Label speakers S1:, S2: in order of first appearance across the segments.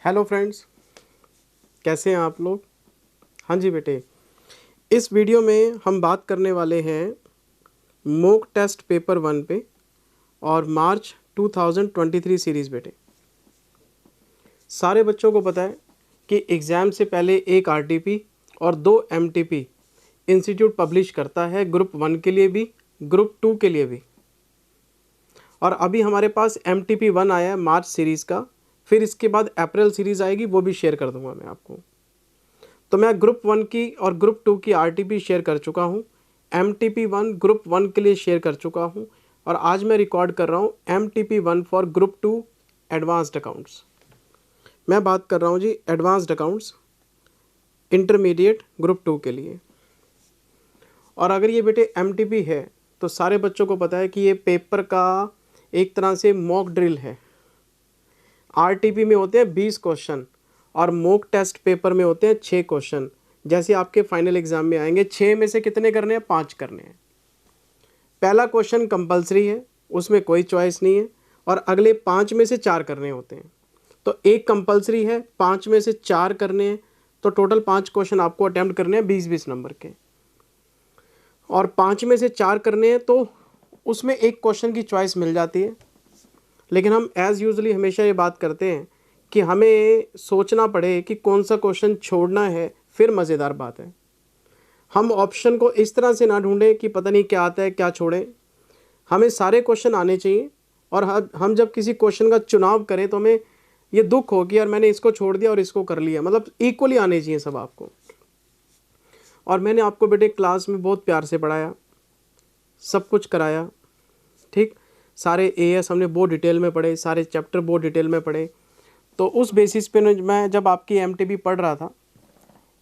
S1: Hello friends, कैसे हैं आप लोग। हाँ जी बेटे, इस वीडियो में हम बात करने वाले हैं मॉक टेस्ट पेपर 1 पे और मार्च 2023 सीरीज़। बेटे सारे बच्चों को पता है कि एग्ज़ाम से पहले एक आरटीपी और 2 एमटीपी इंस्टीट्यूट पब्लिश करता है, ग्रुप 1 के लिए भी, ग्रुप 2 के लिए भी। और अभी हमारे पास एमटीपी 1 आया है मार्च सीरीज़ का, फिर इसके बाद अप्रैल सीरीज़ आएगी, वो भी शेयर कर दूंगा मैं आपको। तो मैं ग्रुप 1 की और ग्रुप 2 की आरटीपी शेयर कर चुका हूँ, एमटीपी 1 ग्रुप 1 के लिए शेयर कर चुका हूँ, और आज मैं रिकॉर्ड कर रहा हूँ MTP 1 for group 2 advanced accounts. मैं बात कर रहा हूँ जी एडवांस्ड अकाउंट्स इंटरमीडिएट ग्रुप 2 के लिए। और अगर ये बेटे एमटीपी है तो सारे बच्चों को पता है कि ये पेपर का एक तरह से मॉक ड्रिल है। आरटीपी में होते हैं 20 क्वेश्चन और मॉक टेस्ट पेपर में होते हैं 6 क्वेश्चन। जैसे आपके फाइनल एग्जाम में आएंगे, 6 में से कितने करने हैं? 5 करने हैं। पहला क्वेश्चन कंपलसरी है, उसमें कोई चॉइस नहीं है, और अगले 5 में से 4 करने होते हैं। तो एक कंपलसरी है, 5 में से 4 करने हैं, तो टोटल 5 क्वेश्चन आपको अटैम्प्ट करने हैं 20-20 नंबर के। और 5 में से 4 करने हैं तो उसमें एक क्वेश्चन की चॉइस मिल जाती है। लेकिन हम एज़ यूजली हमेशा ये बात करते हैं कि हमें सोचना पड़े कि कौन सा क्वेश्चन छोड़ना है, फिर मज़ेदार बात है। हम ऑप्शन को इस तरह से ना ढूंढें कि पता नहीं क्या आता है क्या छोड़ें। हमें सारे क्वेश्चन आने चाहिए, और हम जब किसी क्वेश्चन का चुनाव करें तो हमें ये दुख हो कि यार मैंने इसको छोड़ दिया और इसको कर लिया। मतलब इक्वली आने चाहिए सब आपको। और मैंने आपको बेटे क्लास में बहुत प्यार से पढ़ाया, सब कुछ कराया, ठीक। सारे एएस हमने बहुत डिटेल में पढ़े, सारे चैप्टर बहुत डिटेल में पढ़े। तो उस बेसिस पे मैं जब आपकी एमटीपी पढ़ रहा था,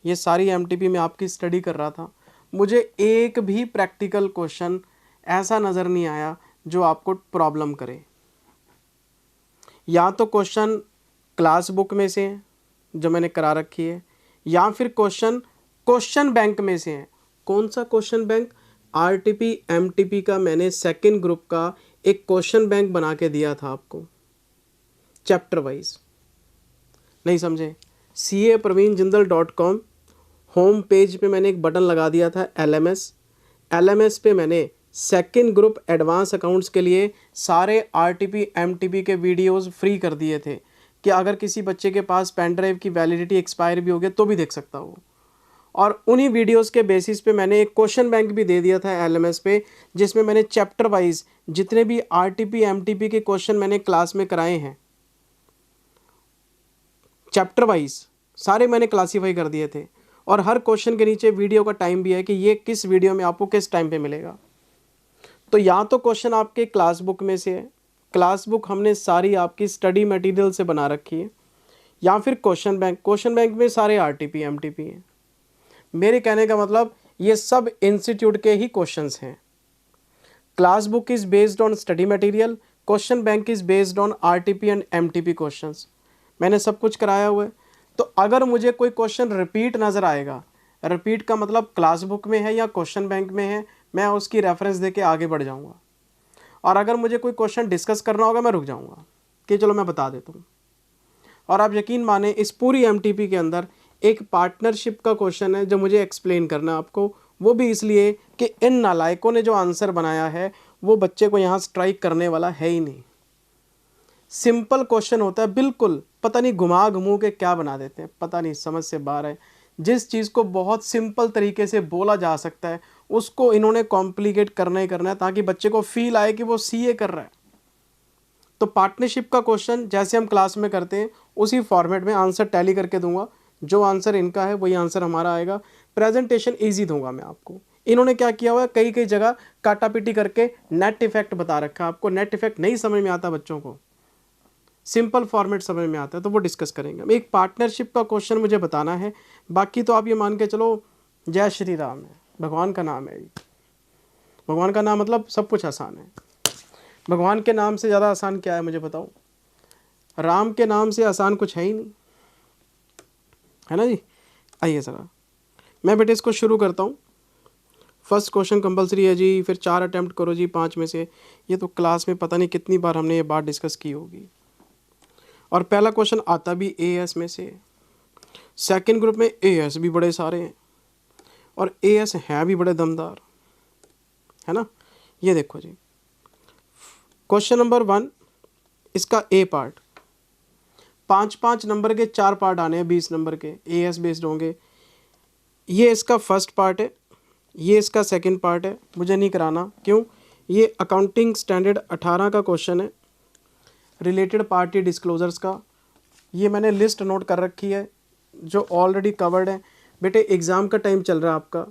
S1: ये सारी एमटीपी में आपकी स्टडी कर रहा था, मुझे एक भी प्रैक्टिकल क्वेश्चन ऐसा नज़र नहीं आया जो आपको प्रॉब्लम करे। या तो क्वेश्चन क्लास बुक में से हैं जो मैंने करा रखी है, या फिर क्वेश्चन बैंक में से हैं। कौन सा क्वेश्चन बैंक? आरटीपी एमटीपी का मैंने सेकंड ग्रुप का एक क्वेश्चन बैंक बना के दिया था आपको, चैप्टर वाइज। नहीं समझे? capraveenjindal.com होम पेज पे मैंने एक बटन लगा दिया था एलएमएस पे मैंने सेकंड ग्रुप एडवांस अकाउंट्स के लिए सारे आरटीपी एमटीपी के वीडियोस फ्री कर दिए थे कि अगर किसी बच्चे के पास पेन ड्राइव की वैलिडिटी एक्सपायर भी हो गया तो भी देख सकता हो। और उन्हीं वीडियोस के बेसिस पे मैंने एक क्वेश्चन बैंक भी दे दिया था एलएमएस पे, जिसमें मैंने चैप्टर वाइज जितने भी आरटीपी एमटीपी के क्वेश्चन मैंने क्लास में कराए हैं, चैप्टर वाइज सारे मैंने क्लासीफाई कर दिए थे। और हर क्वेश्चन के नीचे वीडियो का टाइम भी है कि ये किस वीडियो में आपको किस टाइम पे मिलेगा। तो या तो क्वेश्चन आपके क्लास बुक में से है, क्लास बुक हमने सारी आपकी स्टडी मटेरियल से बना रखी है, या फिर क्वेश्चन बैंक में सारे आरटीपी एमटीपी हैं। मेरे कहने का मतलब ये सब इंस्टीट्यूट के ही क्वेश्चंस हैं। Class book is based on study material, question bank is based on RTP and MTP questions. मैंने सब कुछ कराया हुआ है। तो अगर मुझे कोई क्वेश्चन रिपीट नज़र आएगा, रिपीट का मतलब क्लास बुक में है या क्वेश्चन बैंक में है, मैं उसकी रेफरेंस देके आगे बढ़ जाऊंगा। और अगर मुझे कोई क्वेश्चन डिस्कस करना होगा, मैं रुक जाऊंगा कि चलो मैं बता देता हूँ। और आप यकीन माने इस पूरी एमटीपी के अंदर एक पार्टनरशिप का क्वेश्चन है जो मुझे एक्सप्लेन करना है आपको, वो भी इसलिए कि इन नालायकों ने जो आंसर बनाया है वो बच्चे को यहाँ स्ट्राइक करने वाला है ही नहीं। सिंपल क्वेश्चन होता है बिल्कुल, पता नहीं घुमा घुमू के क्या बना देते हैं, पता नहीं समझ से बाहर है। जिस चीज़ को बहुत सिंपल तरीके से बोला जा सकता है उसको इन्होंने कॉम्प्लिकेट करना ही करना है ताकि बच्चे को फील आए कि वो सीए कर रहा है। तो पार्टनरशिप का क्वेश्चन जैसे हम क्लास में करते हैं उसी फॉर्मेट में आंसर टैली करके दूंगा। जो आंसर इनका है वही आंसर हमारा आएगा। प्रेजेंटेशन ईजी दूंगा मैं आपको। इन्होंने क्या किया हुआ है, कई कई जगह काटापीटी करके नेट इफेक्ट बता रखा है आपको। नेट इफेक्ट नहीं समझ में आता बच्चों को, सिंपल फॉर्मेट समझ में आता है, तो वो डिस्कस करेंगे। एक पार्टनरशिप का क्वेश्चन मुझे बताना है, बाकी तो आप ये मान के चलो जय श्री राम है, भगवान का नाम है। भगवान का नाम मतलब सब कुछ आसान है। भगवान के नाम से ज़्यादा आसान क्या है मुझे बताओ? राम के नाम से आसान कुछ है ही नहीं, है ना जी। आइए ज़रा मैं बेटे इसको शुरू करता हूँ। फर्स्ट क्वेश्चन कंपलसरी है जी, फिर 4 अटैम्प्ट करो जी 5 में से। ये तो क्लास में पता नहीं कितनी बार हमने ये बात डिस्कस की होगी। और पहला क्वेश्चन आता भी एएस में से। सेकंड ग्रुप में एएस भी बड़े सारे हैं और एएस हैं भी बड़े दमदार, है ना। ये देखो जी, क्वेश्चन नंबर 1 इसका ए पार्ट, 5-5 नंबर के 4 पार्ट आने हैं 20 नंबर के, एएस बेस्ड होंगे। ये इसका फर्स्ट पार्ट है, ये इसका सेकंड पार्ट है, मुझे नहीं कराना, क्यों, ये अकाउंटिंग स्टैंडर्ड 18 का क्वेश्चन है, रिलेटेड पार्टी डिस्क्लोजर्स का। ये मैंने लिस्ट नोट कर रखी है जो ऑलरेडी कवर्ड है। बेटे एग्ज़ाम का टाइम चल रहा है आपका,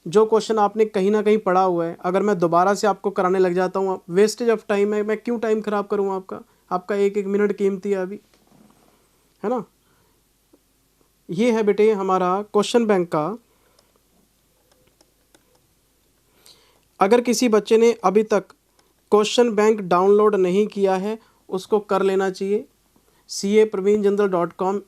S1: जो क्वेश्चन आपने कहीं ना कहीं पढ़ा हुआ है, अगर मैं दोबारा से आपको कराने लग जाता हूँ, वेस्टेज ऑफ टाइम है, मैं क्यों टाइम ख़राब करूँ आपका, आपका एक एक मिनट कीमती है अभी, है ना। ये है बेटे हमारा क्वेश्चन बैंक का। अगर किसी बच्चे ने अभी तक क्वेश्चन बैंक डाउनलोड नहीं किया है उसको कर लेना चाहिए। capraveenjindal.com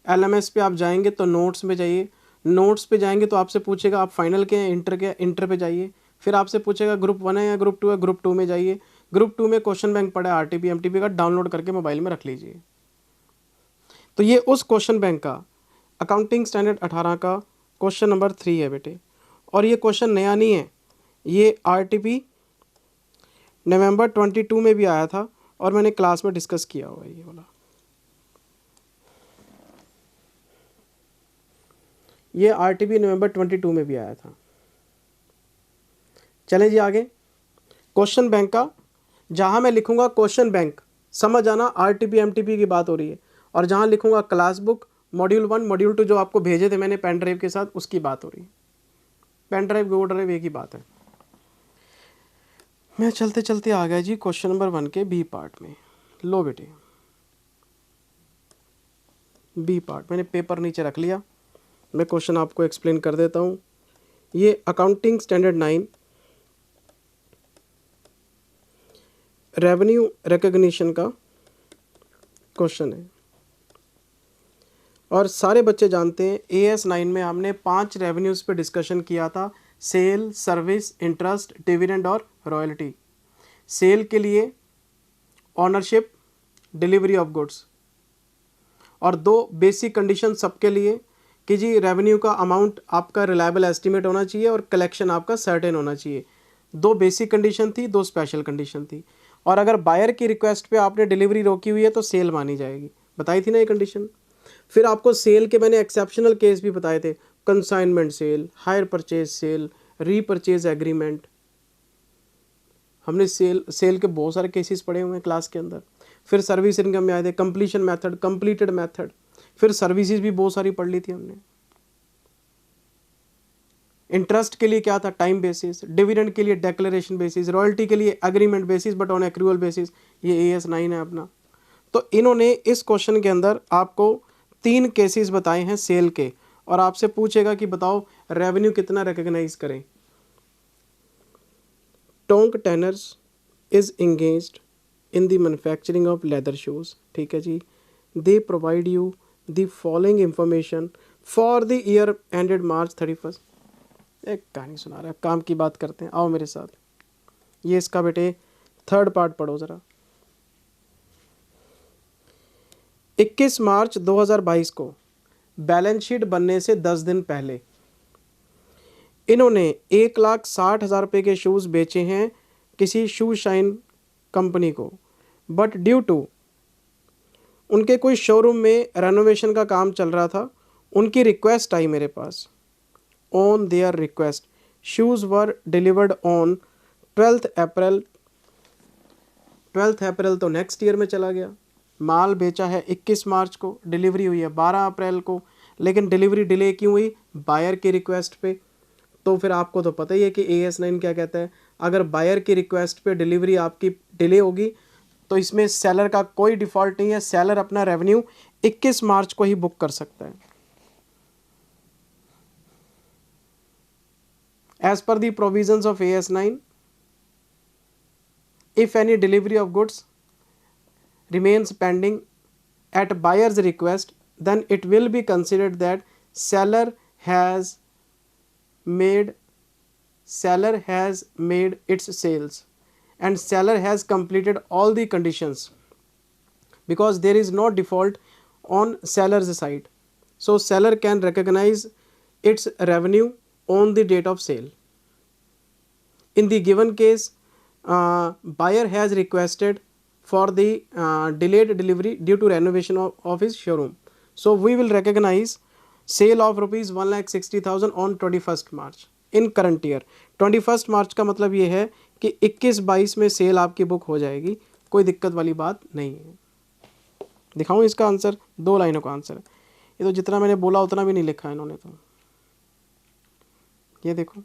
S1: LMS पे आप जाएंगे तो नोट्स में जाइए, नोट्स पे जाएंगे तो आपसे पूछेगा आप फाइनल के हैं, इंटर के, इंटर पे जाइए। फिर आपसे पूछेगा ग्रुप 1 है या ग्रुप 2 है, ग्रुप 2 में जाइए। ग्रुप 2 में क्वेश्चन बैंक पड़ा है RTP MTP का, डाउनलोड करके मोबाइल में रख लीजिए। तो ये उस क्वेश्चन बैंक का अकाउंटिंग स्टैंडर्ड 18 का क्वेश्चन नंबर 3 है बेटे। और ये क्वेश्चन नया नहीं है, ये RTP नवंबर 22 में भी आया था और मैंने क्लास में डिस्कस किया हुआ है ये वाला। ये RTP नवंबर 22 में भी आया था। चलें जी आगे, क्वेश्चन बैंक का, जहाँ मैं लिखूंगा क्वेश्चन बैंक, समझ आना RTP MTP की बात हो रही है, और जहाँ लिखूंगा क्लास बुक मॉड्यूल 1 मॉड्यूल 2 जो आपको भेजे थे मैंने पेन ड्राइव के साथ, उसकी बात हो रही है। पेन ड्राइव गो ड्राइव एक ही बात है। मैं चलते चलते आ गया जी क्वेश्चन नंबर 1 के बी पार्ट में। लो बेटे, बी पार्ट मैंने पेपर नीचे रख लिया, मैं क्वेश्चन आपको एक्सप्लेन कर देता हूँ। ये अकाउंटिंग स्टैंडर्ड 9 रेवेन्यू रिकॉग्निशन का क्वेश्चन है, और सारे बच्चे जानते हैं AS 9 में हमने 5 रेवेन्यूज़ पे डिस्कशन किया था, सेल, सर्विस, इंटरेस्ट, डिविडेंड और रॉयल्टी। सेल के लिए ऑनरशिप, डिलीवरी ऑफ गुड्स, और 2 बेसिक कंडीशन सबके लिए कि जी रेवेन्यू का अमाउंट आपका रिलायबल एस्टीमेट होना चाहिए और कलेक्शन आपका सर्टेन होना चाहिए। 2 बेसिक कंडीशन थी, 2 स्पेशल कंडीशन थी। और अगर बायर की रिक्वेस्ट पे आपने डिलीवरी रोकी हुई है तो सेल मानी जाएगी, बताई थी ना ये कंडीशन। फिर आपको सेल के मैंने एक्सेप्शनल केस भी बताए थे, consignment sale, hire purchase sale, repurchase agreement. हमने सेल के बहुत सारे केसेस पढ़े हुए हैं क्लास के अंदर। फिर सर्विस इनकम में आए थे, कंप्लीशन मेथड, कंप्लीटेड मेथड। फिर सर्विसेज भी बहुत सारी पढ़ ली थी हमने। इंटरेस्ट के लिए क्या था, टाइम बेसिस। डिविडेंड के लिए डेक्लेरेशन बेसिस। रॉयल्टी के लिए agreement basis but on accrual basis. ये AS 9 है अपना। तो इन्होंने इस क्वेश्चन के अंदर आपको 3 केसेस बताए हैं सेल के, और आपसे पूछेगा कि बताओ रेवेन्यू कितना रिकॉग्नाइज करें। Tonk tanners is engaged in the manufacturing of leather shoes, ठीक है जी। They provide you the following information for the year ended March 31। एक कहानी सुना रहा है, काम की बात करते हैं, आओ मेरे साथ। ये इसका बेटे थर्ड पार्ट पढ़ो ज़रा। 21 मार्च 2022 को बैलेंस शीट बनने से 10 दिन पहले इन्होंने 1,60,000 रुपये के शूज़ बेचे हैं किसी शू शाइन कंपनी को, बट ड्यू टू उनके कोई शोरूम में रेनोवेशन का काम चल रहा था, उनकी रिक्वेस्ट आई मेरे पास। On their request shoes were delivered on 12 April. 12 अप्रैल तो नेक्स्ट ईयर में चला गया। माल बेचा है 21 मार्च को, डिलीवरी हुई है 12 अप्रैल को, लेकिन डिलीवरी डिले क्यों हुई, बायर की रिक्वेस्ट पे। तो फिर आपको तो पता ही है कि AS 9 क्या कहता है, अगर बायर की रिक्वेस्ट पे डिलीवरी आपकी डिले होगी तो इसमें सेलर का कोई डिफ़ॉल्ट नहीं है, सेलर अपना रेवेन्यू 21 मार्च को ही बुक कर सकता है। As per the provisions of AS 9, if any delivery of goods remains pending at buyer's request, then it will be considered that seller has made its sales and seller has completed all the conditions because there is no default on seller's side. So seller can recognize its revenue on the date of sale. In the given case, buyer has requested for the delayed delivery due to renovation of his showroom. So we will recognize sale of rupees 1,60,000 on 21st March in current year. 21st March का मतलब ये है कि 21-22 में cell आपकी book हो जाएगी, कोई दिक्कत वाली बात नहीं है। दिखाऊं इसका आंसर? 2 लाइनों का आंसर है ये, तो जितना मैंने बोला उतना भी नहीं लिखा है इन्होंने। तो ये देखो,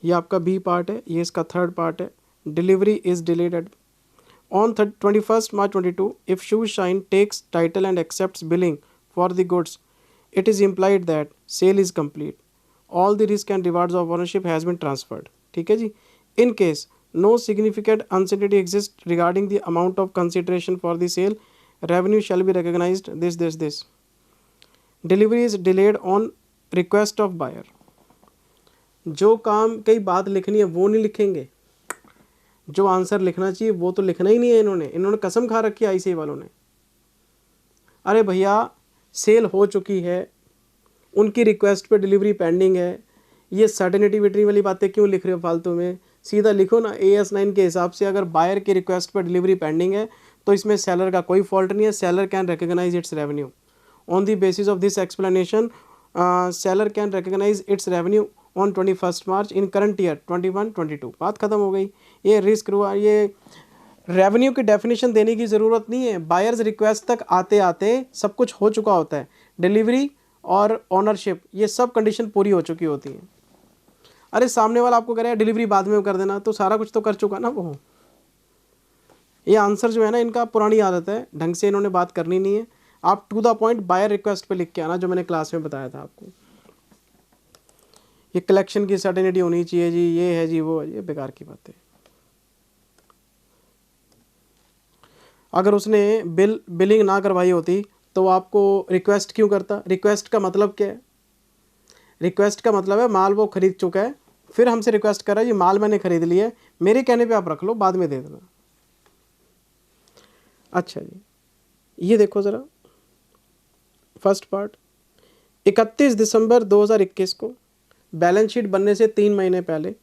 S1: ये आपका बी पार्ट है, ये इसका थर्ड पार्ट है। Delivery is delayed at on 21st March 22 if Shoe Shine takes title and accepts billing for the goods, it is implied that sale is complete. All the risk and rewards of ownership has been transferred. ठीक है जी। In case no significant uncertainty exists regarding the amount of consideration for the sale, revenue shall be recognized this. Delivery is delayed on request of buyer. जो काम कई बात लिखनी है वो नहीं लिखेंगे, जो आंसर लिखना चाहिए वो तो लिखना ही नहीं है। इन्होंने कसम खा रखी है ICAI वालों ने। अरे भैया सेल हो चुकी है, उनकी रिक्वेस्ट पे डिलीवरी पेंडिंग है, ये सर्टेनिटी वेटरी वाली बातें क्यों लिख रहे हो फालतू में? सीधा लिखो ना AS 9 के हिसाब से, अगर बायर की रिक्वेस्ट पर डिलीवरी पेंडिंग है तो इसमें सेलर का कोई फॉल्ट नहीं है। Seller can recognise its revenue on the basis of this explanation. Seller can recognise its revenue on 21st March in current year 21-22। बात खत्म हो गई। ये रिस्क हुआ, ये रेवेन्यू की डेफिनेशन देने की ज़रूरत नहीं है। बायर्स रिक्वेस्ट तक आते आते सब कुछ हो चुका होता है, डिलीवरी और ऑनरशिप ये सब कंडीशन पूरी हो चुकी होती है। अरे सामने वाला आपको कह रहा है डिलीवरी बाद में कर देना, तो सारा कुछ तो कर चुका ना वो। ये आंसर जो है ना इनका पुरानी आदत है, ढंग से इन्होंने बात करनी नहीं है। आप to the point buyer request पे लिख के आना, जो मैंने क्लास में बताया था आपको। ये कलेक्शन की सर्टेनिटी होनी चाहिए जी, ये है जी वो, ये बेकार की बात है। अगर उसने बिलिंग ना करवाई होती तो आपको रिक्वेस्ट क्यों करता? रिक्वेस्ट का मतलब क्या है? रिक्वेस्ट का मतलब है माल वो खरीद चुका है, फिर हमसे रिक्वेस्ट कर रहा है जी माल मैंने खरीद लिया है, मेरे कहने पे आप रख लो, बाद में दे देना। अच्छा जी, ये देखो ज़रा फर्स्ट पार्ट। 31 दिसंबर 2021 को बैलेंस शीट बनने से 3 महीने पहले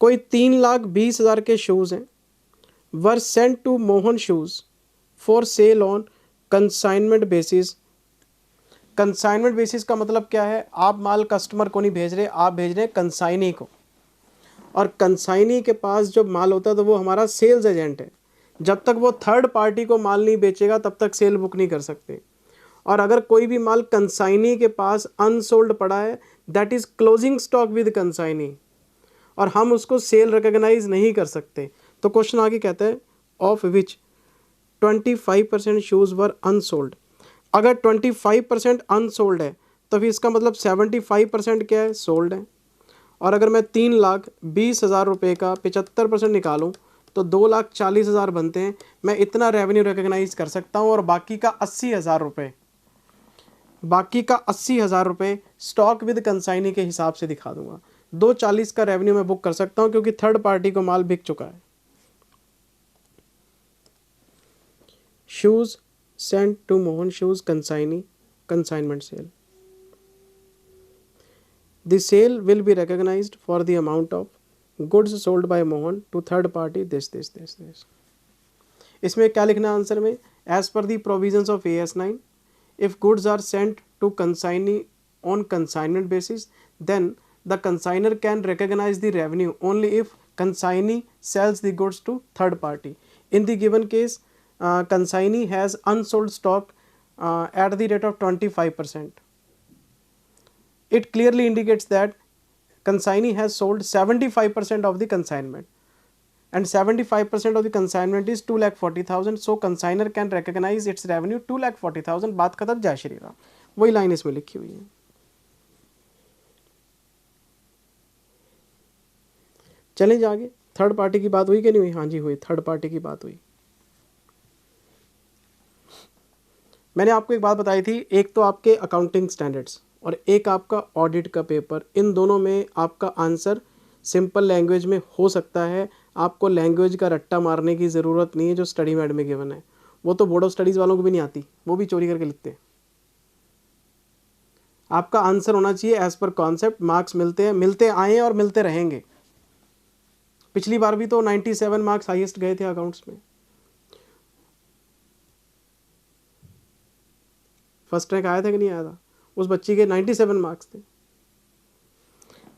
S1: कोई 3,20,000 के शूज़ हैं, were sent to Mohan shoes for sale on consignment basis. Consignment basis का मतलब क्या है? आप माल कस्टमर को नहीं भेज रहे, आप भेज रहे हैं कंसाइनी को, और कंसाइनी के पास जब माल होता है तो वो हमारा सेल्स एजेंट है। जब तक वो थर्ड पार्टी को माल नहीं बेचेगा तब तक सेल बुक नहीं कर सकते। और अगर कोई भी माल कंसाइनी के पास अनसोल्ड पड़ा है, that is closing stock with consignee, और हम उसको सेल रिकॉग्नाइज नहीं कर सकते। तो क्वेश्चन आगे कहता है of which 25% shoes were unsold. अगर 25% अनसोल्ड है तो फिर इसका मतलब 75% क्या है? सोल्ड है। और अगर मैं 3,20,000 रुपये का 75% निकालूँ तो 2,40,000 बनते हैं। मैं इतना रेवेन्यू रिकॉग्नाइज कर सकता हूँ, और बाकी का 80,000 रुपये, बाकी का 80,000 रुपये स्टॉक विद कंसाइनी के हिसाब से दिखा दूंगा। 2,40 का रेवेन्यू मैं बुक कर सकता हूँ क्योंकि थर्ड पार्टी को माल बिक चुका है। Shoes sent to Mohan shoes consignee, consignment sale. The sale will be recognised for the amount of goods sold by Mohan to third party this. इसमें क्या लिखना है आंसर में? As per the provisions of AS 9, if goods are sent to consignee on consignment basis, then the consignor can recognize the revenue only if consignee sells the goods to third party. In the given case, consignee has unsold stock at the rate of 25%. It clearly indicates that consignee has sold 75% of the consignment, and 75% of the consignment is 2,40,000. So consignor can recognize its revenue 2,40,000। बात खत्म, जय श्री राम। वही line इसमें लिखी हुई है। चलें आगे। थर्ड पार्टी की बात हुई कि नहीं हुई? हाँ जी हुई, थर्ड पार्टी की बात हुई। मैंने आपको एक बात बताई थी, एक तो आपके अकाउंटिंग स्टैंडर्ड्स और एक आपका ऑडिट का पेपर। इन दोनों में आपका आंसर सिंपल लैंग्वेज में हो सकता है आपको लैंग्वेज का रट्टा मारने की ज़रूरत नहीं है जो स्टडी मैड में गिवन है, वो तो बोर्ड ऑफ स्टडीज़ वालों को भी नहीं आती, वो भी चोरी करके लिखते हैं। आपका आंसर होना चाहिए एज पर कॉन्सेप्ट, मार्क्स मिलते हैं, मिलते आए हैं और मिलते रहेंगे। पिछली बार भी तो 97 मार्क्स हाईएस्ट गए थे अकाउंट्स में, फर्स्ट रैंक आया था कि नहीं आया था, उस बच्ची के 97 मार्क्स थे।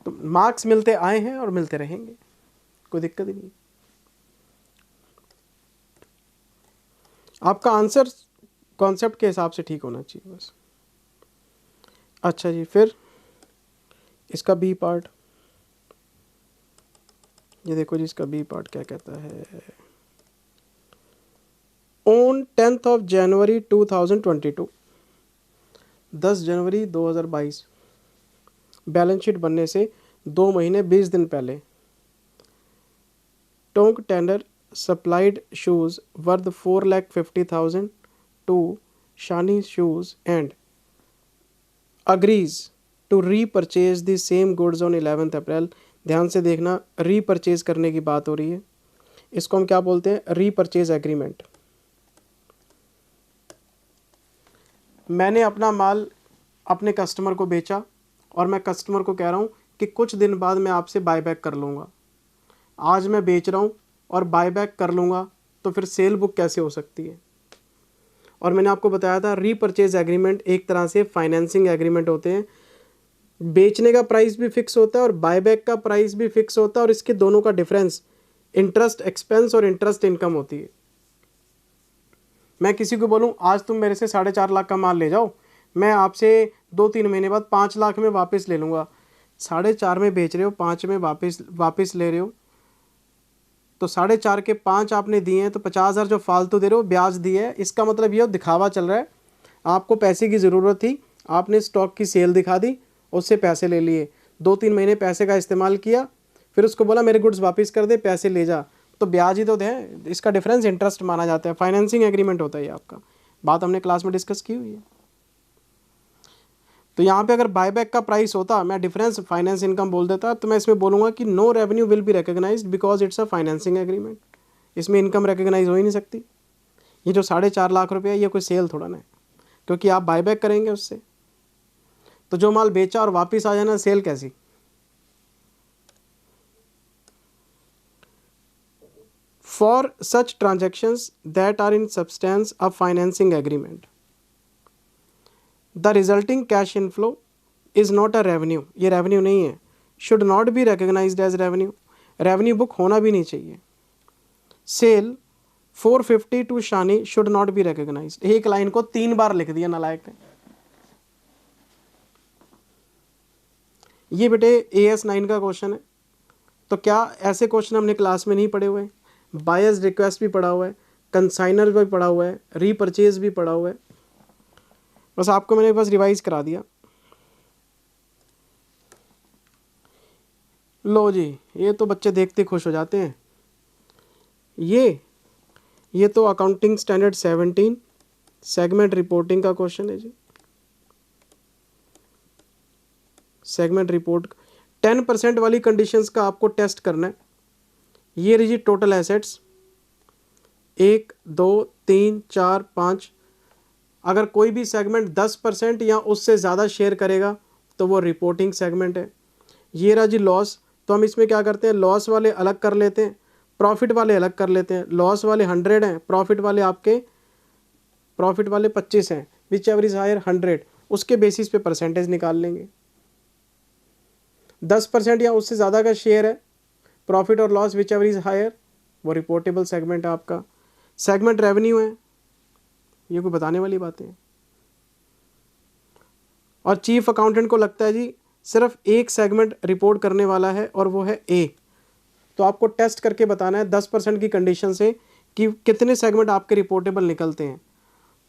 S1: तो मार्क्स मिलते आए हैं और मिलते रहेंगे, कोई दिक्कत ही नहीं। आपका आंसर कॉन्सेप्ट के हिसाब से ठीक होना चाहिए बस। अच्छा जी, फिर इसका बी पार्ट, ये देखो जी, इसका बी पार्ट क्या कहता है। ऑन 10th of January 2022, 10 जनवरी 2022, बैलेंस शीट बनने से 2 महीने 20 दिन पहले Tonk tender supplied shoes worth 4,50,000 to Shani shoes and agrees to repurchase the same goods on 11th April. ध्यान से देखना, रीपरचेज करने की बात हो रही है, इसको हम क्या बोलते हैं, रीपरचेज एग्रीमेंट। मैंने अपना माल अपने कस्टमर को बेचा और मैं कस्टमर को कह रहा हूँ कि कुछ दिन बाद मैं आपसे बायबैक कर लूँगा। आज मैं बेच रहा हूँ और बायबैक कर लूँगा, तो फिर सेल बुक कैसे हो सकती है। और मैंने आपको बताया था रीपरचेज एग्रीमेंट एक तरह से फाइनेंसिंग एग्रीमेंट होते हैं। बेचने का प्राइस भी फिक्स होता है और बायबैक का प्राइस भी फिक्स होता है, और इसके दोनों का डिफरेंस इंटरेस्ट एक्सपेंस और इंटरेस्ट इनकम होती है। मैं किसी को बोलूँ आज तुम मेरे से 4.5 लाख का माल ले जाओ, मैं आपसे 2-3 महीने बाद 5 लाख में वापस ले लूँगा। 4.5 में बेच रहे हो, 5 में वापस ले रहे हो, तो 4.5 के 5 आपने दिए हैं, तो 50,000 जो फालतू दे रहे हो, ब्याज दिए है। इसका मतलब ये दिखावा चल रहा है, आपको पैसे की ज़रूरत थी, आपने स्टॉक की सेल दिखा दी, उससे पैसे ले लिए, 2-3 महीने पैसे का इस्तेमाल किया, फिर उसको बोला मेरे गुड्स वापस कर दे, पैसे ले जा, तो ब्याज ही तो दे। इसका डिफरेंस इंटरेस्ट माना जाता है, फाइनेंसिंग एग्रीमेंट होता है ये आपका। बात हमने क्लास में डिस्कस की हुई है। तो यहाँ पे अगर बायबैक का प्राइस होता, मैं डिफरेंस फाइनेंस इनकम बोल देता, तो मैं इसमें बोलूँगा कि no revenue will be recognised because it's a financing agreement. इसमें इनकम रिकॉग्नाइज हो ही नहीं सकती। ये जो 4.5 लाख रुपये, ये कोई सेल थोड़ा ना है, क्योंकि आप बायबैक करेंगे उससे। तो जो माल बेचा और वापस आ जाना, सेल कैसी। For such transactions that are in substance a financing agreement, the resulting cash inflow is not a revenue, ये रेवेन्यू नहीं है, should not be recognised as revenue, revenue book होना भी नहीं चाहिए। Sale 450 to Shani should not be recognised, एक line को 3 बार लिख दिया नालायक ने। ये बेटे AS 9 का क्वेश्चन है, तो क्या ऐसे क्वेश्चन हमने क्लास में नहीं पढ़े हुए हैं? बायर्स रिक्वेस्ट भी पढ़ा हुआ है, कंसाइनर भी पढ़ा हुआ है, रीपरचेज भी पढ़ा हुआ है, बस आपको मैंने बस रिवाइज करा दिया। लो जी, ये तो बच्चे देखते खुश हो जाते हैं। ये तो अकाउंटिंग स्टैंडर्ड 17 सेगमेंट रिपोर्टिंग का क्वेश्चन है जी। सेगमेंट रिपोर्ट 10% वाली कंडीशंस का आपको टेस्ट करना है। ये रही जी टोटल एसेट्स 1, 2, 3, 4, 5। अगर कोई भी सेगमेंट 10% या उससे ज़्यादा शेयर करेगा तो वो रिपोर्टिंग सेगमेंट है। ये रहा जी लॉस, तो हम इसमें क्या करते हैं, लॉस वाले अलग कर लेते हैं, प्रॉफिट वाले अलग कर लेते हैं। लॉस वाले 100 हैं, प्रॉफिट वाले 25 हैं, विच एवर इज हायर 100, उसके बेसिस पे परसेंटेज निकाल लेंगे। 10% या उससे ज़्यादा का शेयर है, प्रॉफिट और loss whichever is higher, वो रिपोर्टेबल सेगमेंट है आपका। सेगमेंट रेवेन्यू है, ये कोई बताने वाली बातें हैं। और चीफ अकाउंटेंट को लगता है जी सिर्फ एक सेगमेंट रिपोर्ट करने वाला है और वो है A, तो आपको टेस्ट करके बताना है 10% की कंडीशन से कि कितने सेगमेंट आपके रिपोर्टेबल निकलते हैं।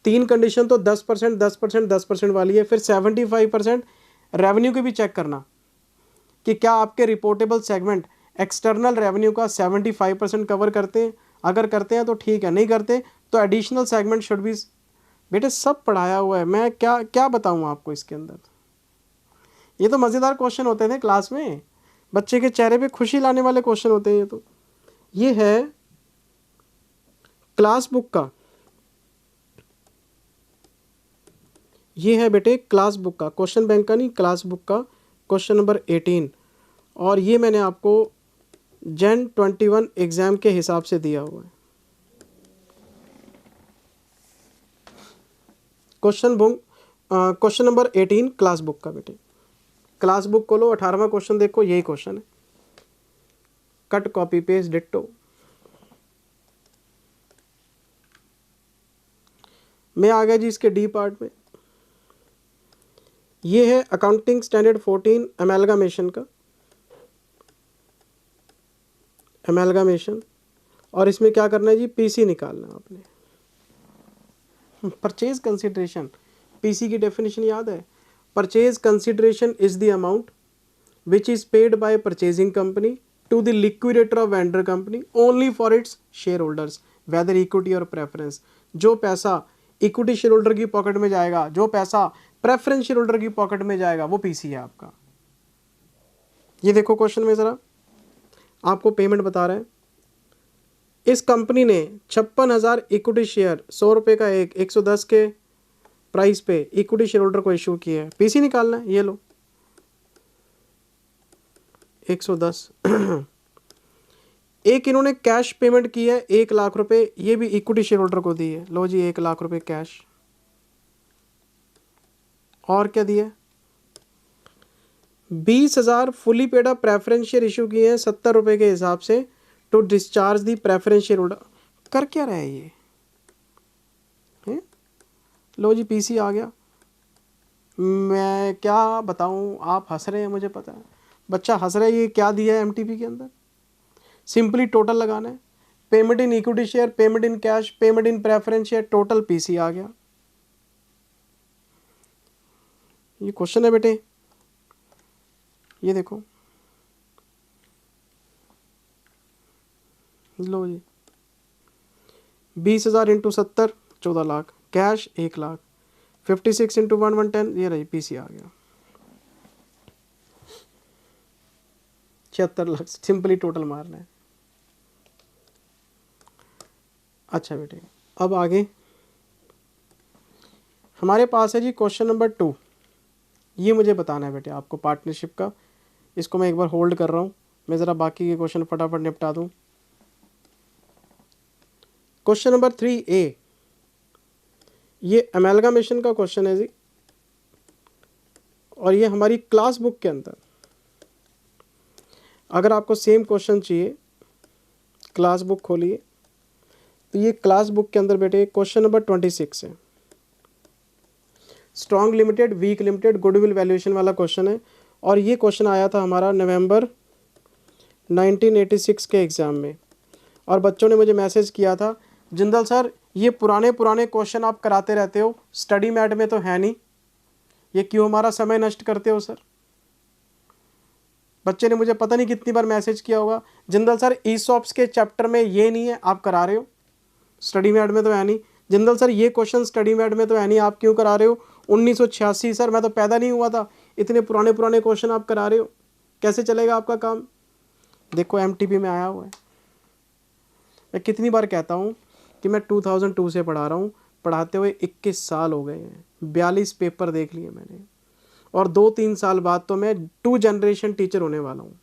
S1: 3 कंडीशन तो 10%, 10%, 10% वाली है, फिर 75% रेवेन्यू की भी चेक करना कि क्या आपके रिपोर्टेबल सेगमेंट एक्सटर्नल रेवेन्यू का 75% कवर करते हैं। अगर करते हैं तो ठीक है, नहीं करते तो एडिशनल सेगमेंट शुड बी। बेटे सब पढ़ाया हुआ है, मैं क्या क्या बताऊँ आपको इसके अंदर। ये तो मज़ेदार क्वेश्चन होते थे क्लास में, बच्चे के चेहरे पे खुशी लाने वाले क्वेश्चन होते हैं। ये है क्लास बुक का, ये है बेटे क्लास बुक का, क्वेश्चन बैंक का नहीं, क्लास बुक का क्वेश्चन नंबर 18। और ये मैंने आपको Jan 21 एग्जाम के हिसाब से दिया हुआ है। क्वेश्चन नंबर 18 क्लास बुक का बेटे। क्लास बुक खोलो, 18वां क्वेश्चन देखो, यही क्वेश्चन है, कट कॉपी पेस्ट डिट्टो। मैं आ गया जी इसके डी पार्ट में। ये है अकाउंटिंग स्टैंडर्ड 14 अमेलगामेशन का, अमेलगामेशन। और इसमें क्या करना है जी, पीसी निकालना है आपने। परचेज कंसिडरेशन, पीसी की डेफिनेशन याद है? Purchase consideration is the amount which is paid by purchasing company to the liquidator of vendor company only for its shareholders whether equity और प्रेफरेंस। जो पैसा इक्विटी शेयर होल्डर की pocket में जाएगा, जो पैसा प्रेफरेंस शेयर होल्डर की pocket में जाएगा, वो पीसी है आपका। ये देखो क्वेश्चन में जरा, आपको पेमेंट बता रहे हैं। इस कंपनी ने 56,000 इक्विटी शेयर 100 रुपये का एक 110 के प्राइस पे इक्विटी शेयर होल्डर को इशू किया है। पीसी निकालना है, ये लो 110। एक इन्होंने कैश पेमेंट की है 1 लाख रुपए, ये भी इक्विटी शेयर होल्डर को दी है। लो जी 1 लाख रुपए कैश। और क्या दिया? 20,000 fully paid up preference share issue किए हैं 70 रुपए के हिसाब से to discharge the preference shareholder. कर क्या रहा है ये है? लो जी पीसी आ गया। मैं क्या बताऊं, आप हंस रहे हैं, मुझे पता है बच्चा हंस रहा है। ये क्या दिया है एमटीपी के अंदर? सिंपली टोटल लगाना है, payment in equity share, payment in cash, payment in preference share, total PC आ गया। ये क्वेश्चन है बेटे, ये देखो, लो जी 20,000 into 70 14 lakh, cash 1 lakh, 56 into 1 110, ये रही पीसी आ गया 76 लाख। सिंपली टोटल मारना है। अच्छा बेटे, अब आगे हमारे पास है जी क्वेश्चन नंबर 2। ये मुझे बताना है बेटे आपको पार्टनरशिप का। इसको मैं एक बार होल्ड कर रहा हूँ, मैं ज़रा बाकी के क्वेश्चन फटाफट निपटा दूँ। क्वेश्चन नंबर 3A, ये अमेलगामेशन का क्वेश्चन है जी, और ये हमारी क्लास बुक के अंदर। अगर आपको सेम क्वेश्चन चाहिए, क्लास बुक खोलिए, तो ये क्लास बुक के अंदर बेटे क्वेश्चन नंबर 26 है। Strong limited, weak limited, goodwill valuation वाला क्वेश्चन है। और ये क्वेश्चन आया था हमारा नवंबर 1986 के एग्ज़ाम में। और बच्चों ने मुझे मैसेज किया था, जिंदल सर ये पुराने क्वेश्चन आप कराते रहते हो, स्टडी मैट में तो है नहीं, ये क्यों हमारा समय नष्ट करते हो सर? बच्चे ने मुझे पता नहीं कितनी बार मैसेज किया होगा, जिंदल सर ईसॉप्स के चैप्टर में ये नहीं है, आप करा रहे हो, स्टडी मैट में तो है नहीं। जिंदल सर ये क्वेश्चन स्टडी मैट में तो है नहीं, आप क्यों करा रहे हो? 1986 सर, मैं तो पैदा नहीं हुआ था, इतने पुराने क्वेश्चन आप करा रहे हो, कैसे चलेगा आपका काम? देखो एमटीपी में आया हुआ है। मैं कितनी बार कहता हूँ कि मैं 2002 से पढ़ा रहा हूँ, पढ़ाते हुए 21 साल हो गए हैं, 42 पेपर देख लिए मैंने, और 2-3 साल बाद तो मैं 2 जनरेशन टीचर होने वाला हूँ।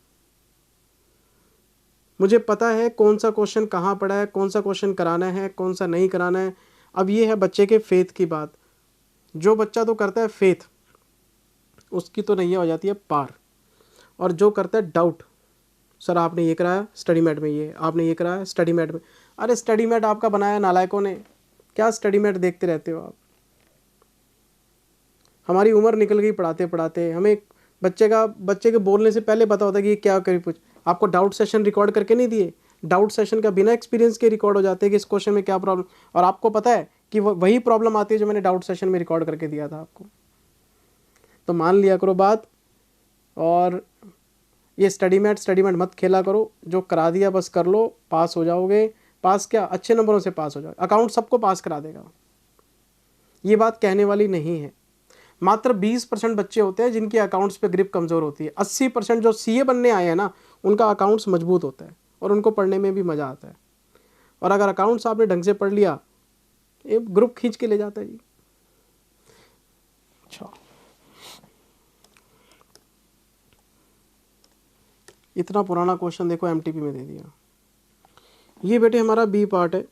S1: मुझे पता है कौन सा क्वेश्चन कहाँ पड़ा है, कौन सा क्वेश्चन कराना है, कौन सा नहीं कराना है। अब ये है बच्चे के फेथ की बात। जो बच्चा तो करता है फेथ, उसकी तो नैया हो जाती है पार। और जो करता है डाउट, सर आपने ये कराया स्टडी मैट में, ये आपने ये कराया स्टडी मैट में। अरे स्टडी मैट आपका बनाया नालायकों ने, क्या स्टडी मैट देखते रहते हो आप? हमारी उम्र निकल गई पढ़ाते पढ़ाते। हमें बच्चे के बोलने से पहले पता होता है कि ये क्या करी। कुछ आपको डाउट सेशन रिकॉर्ड करके नहीं दिए, डाउट सेशन का बिना एक्सपीरियंस के रिकॉर्ड हो जाते हैं कि इस क्वेश्चन में क्या प्रॉब्लम, और आपको पता है कि वही प्रॉब्लम आती है जो मैंने डाउट सेशन में रिकॉर्ड करके दिया था आपको। तो मान लिया करो बात, और ये स्टडी मैट मत खेला करो, जो करा दिया बस कर लो, पास हो जाओगे। पास क्या, अच्छे नंबरों से पास हो जाओगे। अकाउंट सबको पास करा देगा, ये बात कहने वाली नहीं है। मात्र 20% बच्चे होते हैं जिनकी अकाउंट्स पे ग्रिप कमज़ोर होती है। 80% जो सीए बनने आए हैं ना, उनका अकाउंट्स मजबूत होता है, और उनको पढ़ने में भी मज़ा आता है। और अगर अकाउंट्स आपने ढंग से पढ़ लिया, ये ग्रुप खींच के ले जाता है जी। अच्छा, इतना पुराना क्वेश्चन देखो एमटीपी में दे दिया। ये बेटे हमारा बी पार्ट है,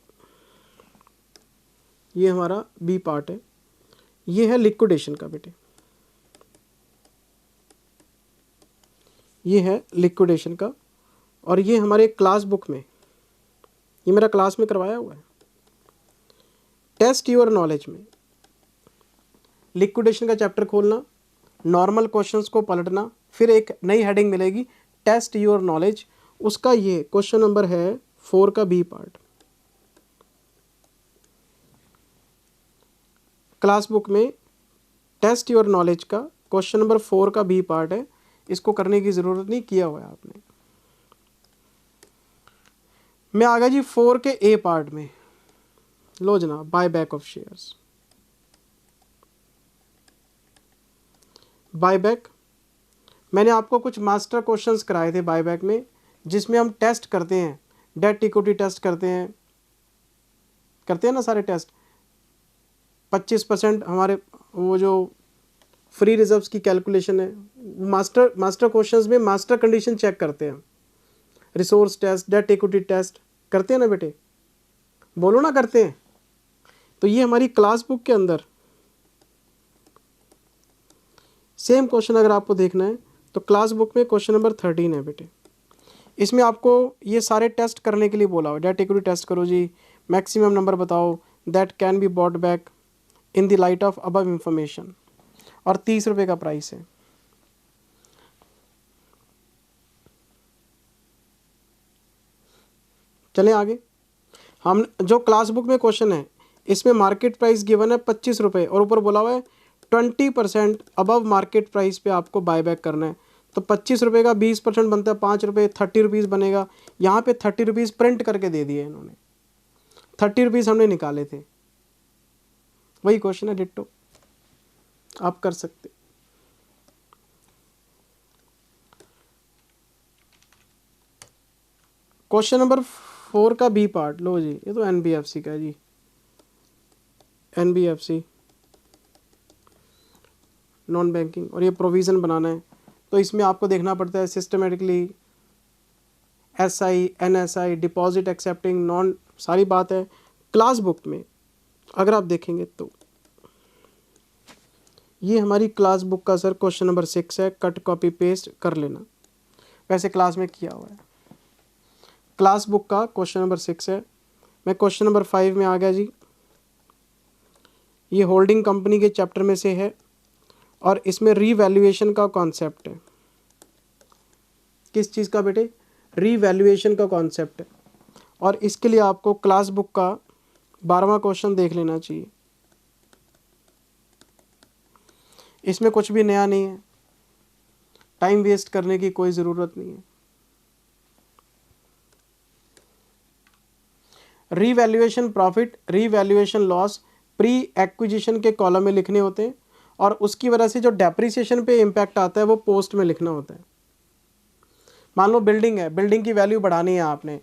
S1: ये हमारा बी पार्ट है, ये है लिक्विडेशन का बेटे, ये है लिक्विडेशन का। और ये हमारे क्लास बुक में, ये मेरा क्लास में करवाया हुआ है, टेस्ट योर नॉलेज में लिक्विडेशन का चैप्टर खोलना, नॉर्मल क्वेश्चंस को पलटना, फिर एक नई हेडिंग मिलेगी टेस्ट योर नॉलेज, उसका ये क्वेश्चन नंबर है 4 का बी पार्ट। क्लास बुक में टेस्ट योर नॉलेज का क्वेश्चन नंबर 4 का बी पार्ट है, इसको करने की ज़रूरत नहीं, किया हुआ है आपने। मैं आ गया जी 4 के ए पार्ट में। लो जना, buy back of shares. Buyback, मैंने आपको कुछ मास्टर क्वेश्चंस कराए थे बायबैक में, जिसमें हम टेस्ट करते हैं, डेट इक्विटी टेस्ट करते हैं ना सारे टेस्ट। 25% हमारे वो जो फ्री रिजर्व्स की कैलकुलेशन है, मास्टर क्वेश्चंस में मास्टर कंडीशन चेक करते हैं, resource test, debt equity test करते हैं ना बेटे, बोलो ना करते हैं। तो ये हमारी क्लास बुक के अंदर सेम क्वेश्चन अगर आपको देखना है तो क्लास बुक में क्वेश्चन नंबर 13 है बेटे। इसमें आपको ये सारे टेस्ट करने के लिए बोला हो, डेट इक्विटी टेस्ट करो जी, मैक्सिमम नंबर बताओ that can be bought back in the light of above information, और 30 रुपये का प्राइस है। चलें आगे। हम जो क्लास बुक में क्वेश्चन है, इसमें मार्केट प्राइस गिवन है 25 रुपये और ऊपर बोला हुआ है 20% अबव मार्केट प्राइस पे आपको बायबैक करना है। तो 25 रुपये का 20% बनता है 5 रुपये, 30 रुपीज़ बनेगा। यहाँ पे 30 रुपीज़ प्रिंट करके दे दिए इन्होंने, 30 रुपीज़ हमने निकाले थे। वही क्वेश्चन है डिट्टो, आप कर सकते। क्वेश्चन नंबर 4 का बी पार्ट, लो जी, ये तो एनबीएफसी का है जी, एनबीएफसी नॉन बैंकिंग, और ये प्रोविज़न बनाना है। तो इसमें आपको देखना पड़ता है systematically SI, NSI, deposit accepting, non, सारी बात है। क्लास बुक में अगर आप देखेंगे तो ये हमारी क्लास बुक का सर क्वेश्चन नंबर 6 है, कट कॉपी पेस्ट कर लेना, वैसे क्लास में किया हुआ है। क्लास बुक का क्वेश्चन नंबर 6 है। मैं क्वेश्चन नंबर 5 में आ गया जी। ये होल्डिंग कंपनी के चैप्टर में से है और इसमें रीवैल्यूएशन का कॉन्सेप्ट है। किस चीज़ का बेटे? रीवैल्यूएशन का कॉन्सेप्ट है। और इसके लिए आपको क्लास बुक का 12वां क्वेश्चन देख लेना चाहिए। इसमें कुछ भी नया नहीं है, टाइम वेस्ट करने की कोई ज़रूरत नहीं है। Revaluation profit, revaluation loss pre acquisition के कॉलम में लिखने होते हैं और उसकी वजह से जो डेप्रिसिएशन पे इम्पैक्ट आता है वो पोस्ट में लिखना होता है। मान लो बिल्डिंग है, बिल्डिंग की वैल्यू बढ़ानी है आपने,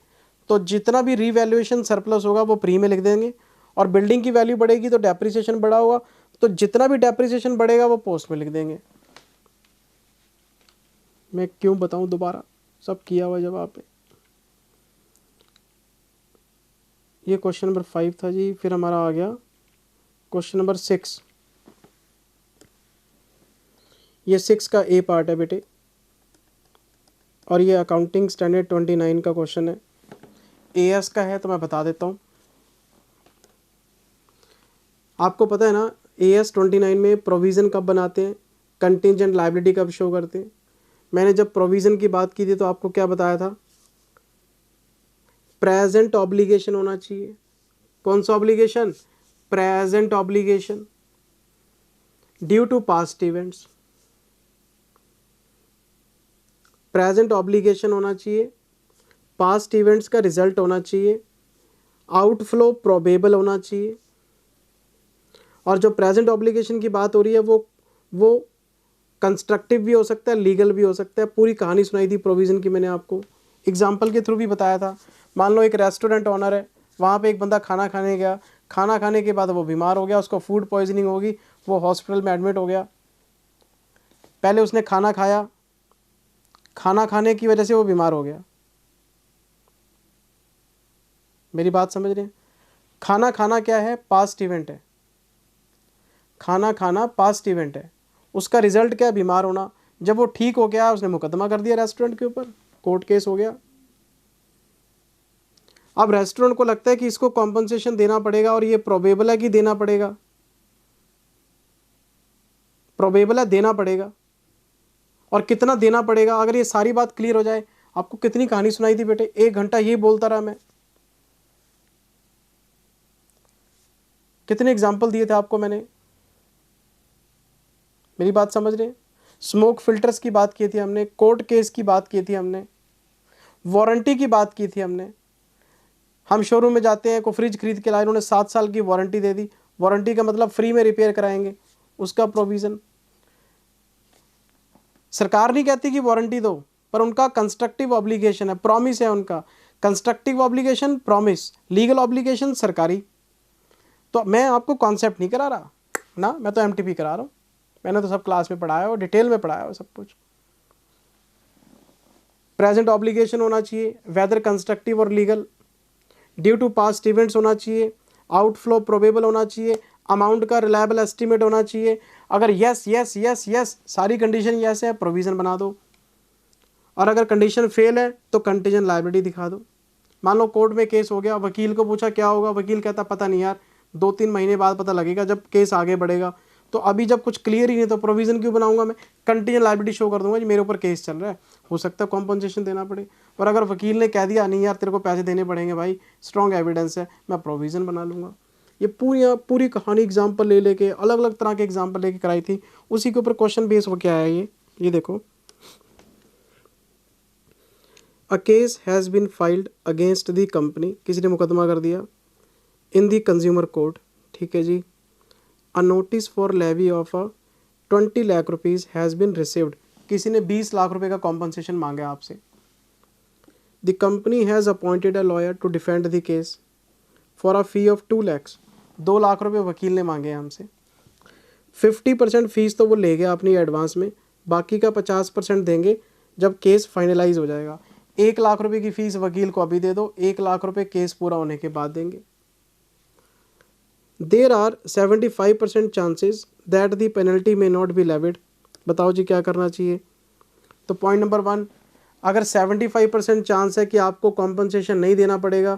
S1: तो जितना भी रीवैल्यूएशन सरप्लस होगा वो प्री में लिख देंगे, और बिल्डिंग की वैल्यू बढ़ेगी तो डेप्रिसिएशन बढ़ा होगा, तो जितना भी डेप्रिसिएशन बढ़ेगा वो पोस्ट में लिख देंगे। मैं क्यों बताऊं दोबारा, सब किया हुआ जवाब पे। ये क्वेश्चन नंबर 5 था जी। फिर हमारा आ गया क्वेश्चन नंबर 6। ये 6 का ए पार्ट है बेटे, और ये अकाउंटिंग स्टैंडर्ड 29 का क्वेश्चन है। एएस का है तो मैं बता देता हूँ। आपको पता है ना एएस 29 में प्रोविज़न कब बनाते हैं, कंटिंजेंट लायबिलिटी कब शो करते हैं। मैंने जब प्रोविज़न की बात की थी तो आपको क्या बताया था? प्रेजेंट ऑब्लिगेशन होना चाहिए। कौन सा obligation? Present obligation due to past events. Present obligation होना चाहिए, पास्ट इवेंट्स का रिजल्ट होना चाहिए, आउटफ्लो प्रोबेबल होना चाहिए। और जो प्रेजेंट ऑब्लिगेशन की बात हो रही है वो कंस्ट्रक्टिव भी हो सकता है, लीगल भी हो सकता है। पूरी कहानी सुनाई थी प्रोविज़न की मैंने आपको, एग्जाम्पल के थ्रू भी बताया था। मान लो एक रेस्टोरेंट ओनर है, वहाँ पे एक बंदा खाना खाने गया, खाना खाने के बाद वो बीमार हो गया, उसको फूड पॉइजनिंग होगी, वो हॉस्पिटल में एडमिट हो गया। पहले उसने खाना खाया, खाना खाने की वजह से वो बीमार हो गया। मेरी बात समझ रहे हैं? खाना खाना क्या है? पास्ट इवेंट है। खाना खाना पास्ट इवेंट है। उसका रिजल्ट क्या है? बीमार होना। जब वो ठीक हो गया, उसने मुकदमा कर दिया रेस्टोरेंट के ऊपर, कोर्ट केस हो गया। अब रेस्टोरेंट को लगता है कि इसको कॉम्पनसेशन देना पड़ेगा, और ये प्रोबेबल है कि देना पड़ेगा, प्रोबेबल है देना पड़ेगा, और कितना देना पड़ेगा। अगर ये सारी बात क्लियर हो जाए, आपको कितनी कहानी सुनाई थी बेटे, 1 घंटा ये बोलता रहा मैं, कितने एग्जाम्पल दिए थे आपको मैंने। मेरी बात समझ रहे हैं? स्मोक फिल्टर्स की बात की थी हमने, कोर्ट केस की बात की थी हमने, वारंटी की बात की थी हमने। हम शोरूम में जाते हैं, कोई फ्रिज खरीद के लाए, उन्होंने 7 साल की वारंटी दे दी। वारंटी का मतलब फ्री में रिपेयर कराएंगे, उसका प्रोविज़न। सरकार नहीं कहती कि वारंटी दो, पर उनका कंस्ट्रक्टिव ऑब्लिगेशन है, प्रॉमिस है उनका। Constructive obligation promise, legal obligation सरकारी। तो मैं आपको कॉन्सेप्ट नहीं करा रहा ना, मैं तो एमटीपी करा रहा हूँ। मैंने तो सब क्लास में पढ़ाया और डिटेल में पढ़ाया हो सब कुछ। प्रेजेंट ऑब्लिगेशन होना चाहिए, वेदर कंस्ट्रक्टिव और legal, due to past events होना चाहिए, आउटफ्लो प्रोबेबल होना चाहिए, अमाउंट का रिलायबल एस्टिमेट होना चाहिए। अगर यस यस यस यस सारी कंडीशन यस है, प्रोविज़न बना दो, और अगर कंडीशन फेल है तो कंटीजेंट लायबिलिटी दिखा दो। मान लो कोर्ट में केस हो गया, वकील को पूछा क्या होगा, वकील कहता पता नहीं यार, 2-3 महीने बाद पता लगेगा जब केस आगे बढ़ेगा। तो अभी जब कुछ क्लियर ही नहीं तो प्रोविज़न क्यों बनाऊंगा मैं, कंटीजेंट लायबिलिटी शो कर दूंगा जी मेरे ऊपर केस चल रहा है, हो सकता है कॉम्पनसेशन देना पड़े। और अगर वकील ने कह दिया नहीं यार तेरे को पैसे देने पड़ेंगे भाई, स्ट्रॉन्ग एविडेंस है, मैं प्रोविज़न बना लूँगा। ये पूरी कहानी एग्जाम्पल ले लेके, अलग अलग तरह के एग्जाम्पल लेके कराई थी, उसी के ऊपर क्वेश्चन बेस हो क्या है ये देखो। A case has been filed against the company, किसी ने मुकदमा कर दिया, इन दी कंज्यूमर कोर्ट, ठीक है जी। A notice for levy of 20 lakh rupees has been received, किसी ने 20 लाख रुपए का कॉम्पनसेशन मांगा आपसे। The company has appointed a lawyer to defend the case for a fee of 2 lakh, 2 lakh रुपए वकील ने मांगे हैं हमसे। 50% फीस तो वो ले गया अपनी एडवांस में, बाकी का 50% देंगे जब केस फाइनलाइज हो जाएगा। 1 लाख रुपए की फीस वकील को अभी दे दो, 1 लाख रुपए केस पूरा होने के बाद देंगे। There are 75% chances that the penalty may not be levied, बताओ जी क्या करना चाहिए। तो पॉइंट नंबर 1, अगर 75% चांस है कि आपको कॉम्पनसेशन नहीं देना पड़ेगा,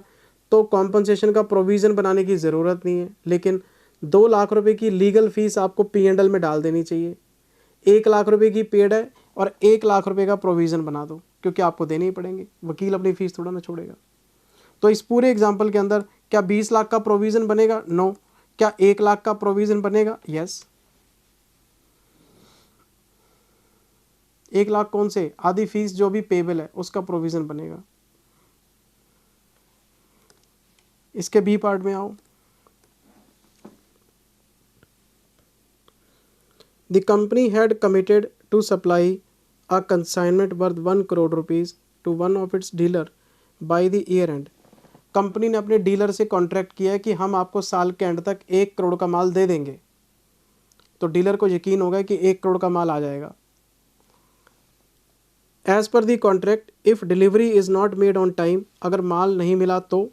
S1: तो कॉम्पनसेशन का प्रोविज़न बनाने की ज़रूरत नहीं है, लेकिन 2 लाख रुपए की लीगल फ़ीस आपको P&L में डाल देनी चाहिए। 1 लाख रुपए की पेड है और 1 लाख रुपए का प्रोविज़न बना दो, क्योंकि आपको देने ही पड़ेंगे, वकील अपनी फ़ीस थोड़ा ना छोड़ेगा। तो इस पूरे एग्जाम्पल के अंदर क्या 20 लाख का प्रोविज़न बनेगा? नो। क्या 1 लाख का प्रोविज़न बनेगा? यस। 1 लाख कौन से? आधी फीस जो भी पेबल है उसका प्रोविज़न बनेगा। इसके बी पार्ट में आओ। The company had committed to supply a consignment worth 1 crore rupees to one of its dealer by the year end, company ने अपने डीलर से कॉन्ट्रैक्ट किया है कि हम आपको साल के एंड तक 1 करोड़ का माल दे देंगे। तो डीलर को यकीन होगा कि 1 करोड़ का माल आ जाएगा। As per the contract, if delivery is not made on time, अगर माल नहीं मिला तो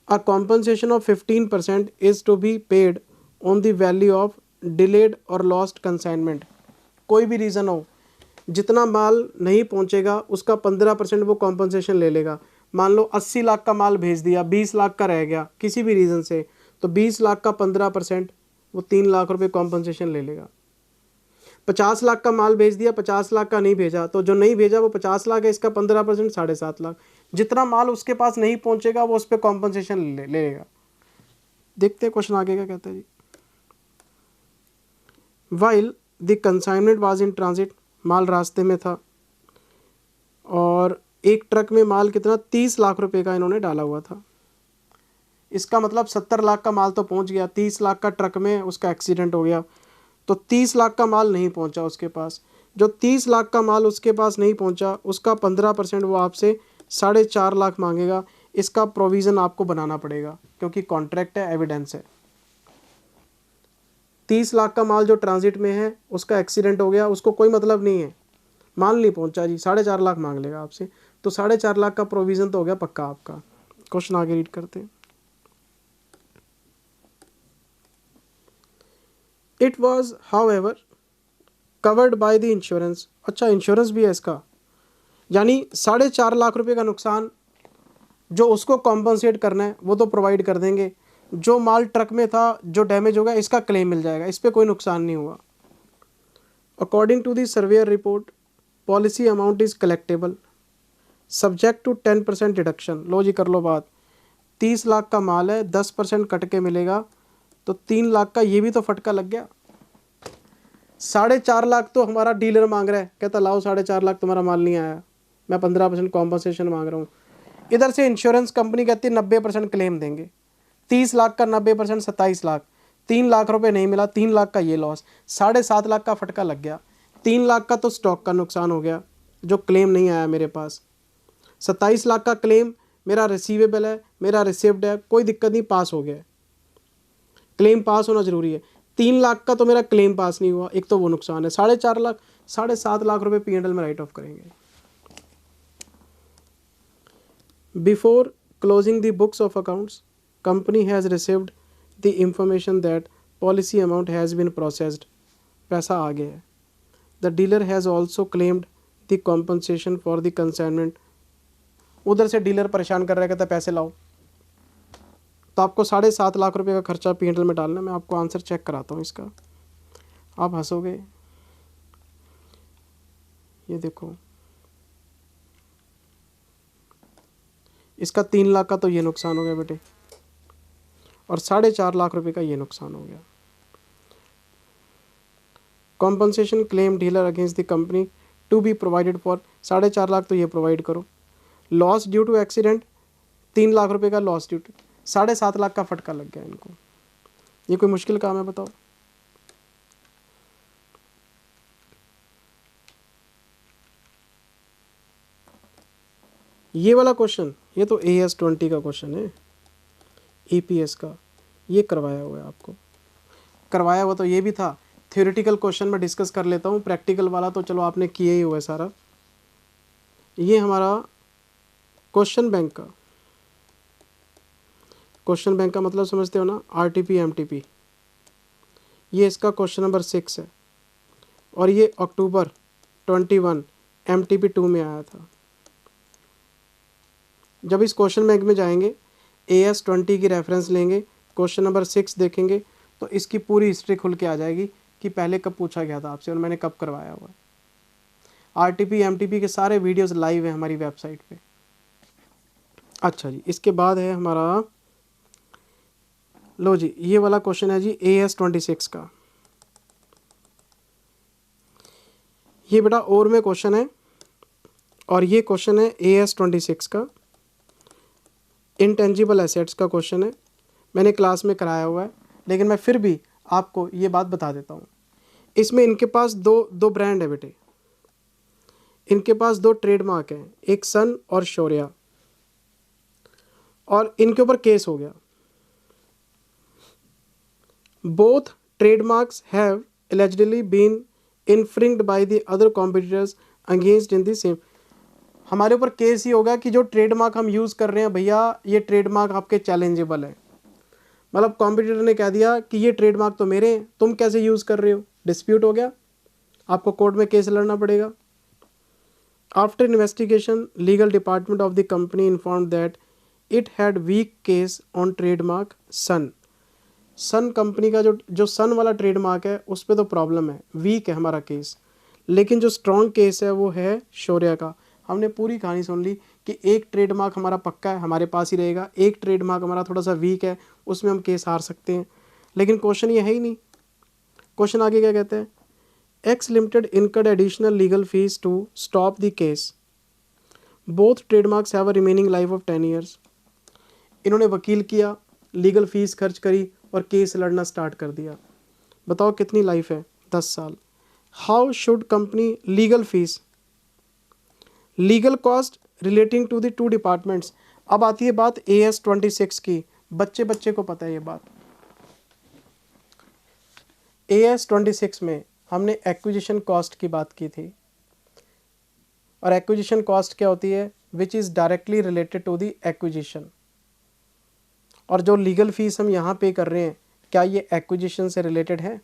S1: a compensation of 15% is to be paid on the value of delayed और लॉस्ट कंसाइनमेंट। कोई भी रीज़न हो, जितना माल नहीं पहुंचेगा उसका 15% वो कॉम्पनसेशन ले लेगा। मान लो 80 लाख का माल भेज दिया, 20 लाख का रह गया किसी भी रीज़न से, तो 20 लाख का 15% वो 3 लाख रुपए कॉम्पनसेशन ले लेगा। 50 लाख का माल भेज दिया, 50 लाख का नहीं भेजा, तो जो नहीं भेजा वो 50 लाख है, इसका 15% 7.5 लाख। जितना माल उसके पास नहीं पहुंचेगा वो उस पर कॉम्पनसेशन ले लेगा। देखते हैं क्वेश्चन आगे क्या कहता है जी। While the consignment was in transit, माल रास्ते में था, और एक ट्रक में माल कितना 30 लाख रुपए का इन्होंने डाला हुआ था। इसका मतलब 70 लाख का माल तो पहुंच गया, 30 लाख का ट्रक में उसका एक्सीडेंट हो गया, तो 30 लाख का माल नहीं पहुंचा उसके पास। जो 30 लाख का माल उसके पास नहीं पहुंचा उसका 15% वो आपसे 4.5 लाख मांगेगा। इसका प्रोविज़न आपको बनाना पड़ेगा क्योंकि कॉन्ट्रैक्ट है, एविडेंस है। 30 लाख का माल जो ट्रांजिट में है उसका एक्सीडेंट हो गया, उसको कोई मतलब नहीं है, माल नहीं पहुंचा जी, 4.5 लाख मांग लेगा आपसे। तो 4.5 लाख का प्रोविज़न तो हो गया पक्का आपका। क्वेश्चन आगे रीड करते हैं। It was how ever covered by the insurance. अच्छा, इंश्योरेंस भी है इसका, यानी 4.5 लाख रुपए का नुकसान जो उसको कॉम्पनसेट करना है वो तो प्रोवाइड कर देंगे। जो माल ट्रक में था जो डैमेज होगा इसका क्लेम मिल जाएगा, इस पर कोई नुकसान नहीं हुआ। According to the surveyor report policy amount is collectable subject to 10% deduction. लो जी कर लो बात। 30 लाख का माल है, 10% कट के मिलेगा, तो 3 लाख का ये भी तो फटका लग गया। 4.5 लाख तो हमारा डीलर मांग रहा है, कहता लाओ 4.5 लाख तुम्हारा माल नहीं आया, मैं 15% कॉम्पनसेशन मांग रहा हूँ। इधर से इंश्योरेंस कंपनी कहती है 90% क्लेम देंगे। 30 लाख का 90% 27 लाख, 3 लाख रुपए नहीं मिला, 3 लाख का ये लॉस, 7.5 लाख का फटका लग गया। 3 लाख का तो स्टॉक का नुकसान हो गया जो क्लेम नहीं आया मेरे पास। 27 लाख का क्लेम मेरा रिसीवेबल है, मेरा रिसिव्ड है, कोई दिक्कत नहीं, पास हो गया। क्लेम पास होना जरूरी है। 3 लाख का तो मेरा क्लेम पास नहीं हुआ, एक तो वो नुकसान है। 4.5 लाख, 7.5 लाख रुपए P&L में राइट ऑफ करेंगे। Before closing the books of accounts company has received the information that policy amount has been processed. पैसा आ गया है। The dealer has also claimed the compensation for the consignment. उधर से डीलर परेशान कर रहा है, कहता पैसे लाओ। तो आपको 7.5 लाख रुपए का खर्चा P&L में डालना है। मैं आपको आंसर चेक कराता हूँ इसका, आप हंसोगे। ये देखो, इसका 3 लाख का तो ये नुकसान हो गया बेटे, और 4.5 लाख रुपए का ये नुकसान हो गया। Compensation claim dealer against the company to be provided for, 4.5 lakh तो ये प्रोवाइड करो। Loss due to accident, 3 lakh रुपए का लॉस ड्यू टू, 7.5 लाख का फटका लग गया इनको। ये कोई मुश्किल काम है बताओ? ये वाला क्वेश्चन, ये तो AS20 का क्वेश्चन है, EPS का, ये करवाया हुआ है आपको। करवाया हुआ तो ये भी था। थ्योरेटिकल क्वेश्चन में डिस्कस कर लेता हूँ, प्रैक्टिकल वाला तो चलो आपने किया ही हुआ है सारा। ये हमारा क्वेश्चन बैंक का, क्वेश्चन बैंक का मतलब समझते हो ना, RTP MTP। ये इसका क्वेश्चन नंबर 6 है और ये अक्टूबर 21 MTP2 में आया था। जब इस क्वेश्चन बैंक में जाएंगे, AS20 की रेफरेंस लेंगे, क्वेश्चन नंबर 6 देखेंगे तो इसकी पूरी हिस्ट्री खुल के आ जाएगी कि पहले कब पूछा गया था आपसे और मैंने कब करवाया हुआ है। RTP MTP के सारे वीडियोस लाइव है हमारी वेबसाइट पे। अच्छा जी, इसके बाद है हमारा, लो जी, ये वाला क्वेश्चन है जी AS26 का। ये बेटा और में क्वेश्चन है और ये क्वेश्चन है AS26 का, इंटेंजिबल एसेट्स का क्वेश्चन है। मैंने क्लास में कराया हुआ है लेकिन मैं फिर भी आपको ये बात बता देता हूँ। इसमें इनके पास दो ब्रांड है बेटे, इनके पास 2 ट्रेडमार्क हैं, एक सन और शौर्या, और इनके ऊपर केस हो गया। Both trademarks have allegedly been infringed by the other competitors against in the same। हमारे ऊपर केस ही होगा कि जो ट्रेडमार्क हम यूज़ कर रहे हैं भैया, ये ट्रेडमार्क आपके चैलेंजेबल है। मतलब कॉम्पिटिटर ने कह दिया कि ये ट्रेडमार्क तो मेरे हैं, तुम कैसे यूज़ कर रहे हो, डिस्प्यूट हो गया, आपको कोर्ट में केस लड़ना पड़ेगा। After investigation legal department of the company inform that it had weak case on trademark sun. Sun company का जो सन वाला ट्रेडमार्क है उस पर तो प्रॉब्लम है, वीक है हमारा केस, लेकिन जो स्ट्रॉन्ग केस है वो है शौर्या का। हमने पूरी कहानी सुन ली कि एक ट्रेडमार्क हमारा पक्का है, हमारे पास ही रहेगा, एक ट्रेडमार्क हमारा थोड़ा सा वीक है, उसमें हम केस हार सकते हैं। लेकिन क्वेश्चन ये है ही नहीं। क्वेश्चन आगे क्या कहते हैं, X limited incurred additional legal fees to stop the case, both trademarks have a remaining life of 10 years. इन्होंने वकील किया, लीगल फीस खर्च करी और केस लड़ना स्टार्ट कर दिया। बताओ कितनी लाइफ है, 10 साल। How should company legal fees, legal cost relating to the two departments. अब आती है बात AS 26 की, बच्चे को पता है ये बात। AS 26 में हमने एक्विजिशन कॉस्ट की बात की थी, और एक्विजिशन कॉस्ट क्या होती है, which is directly related to the acquisition. और जो लीगल फीस हम यहाँ पे कर रहे हैं, क्या ये एक्विजिशन से रिलेटेड है?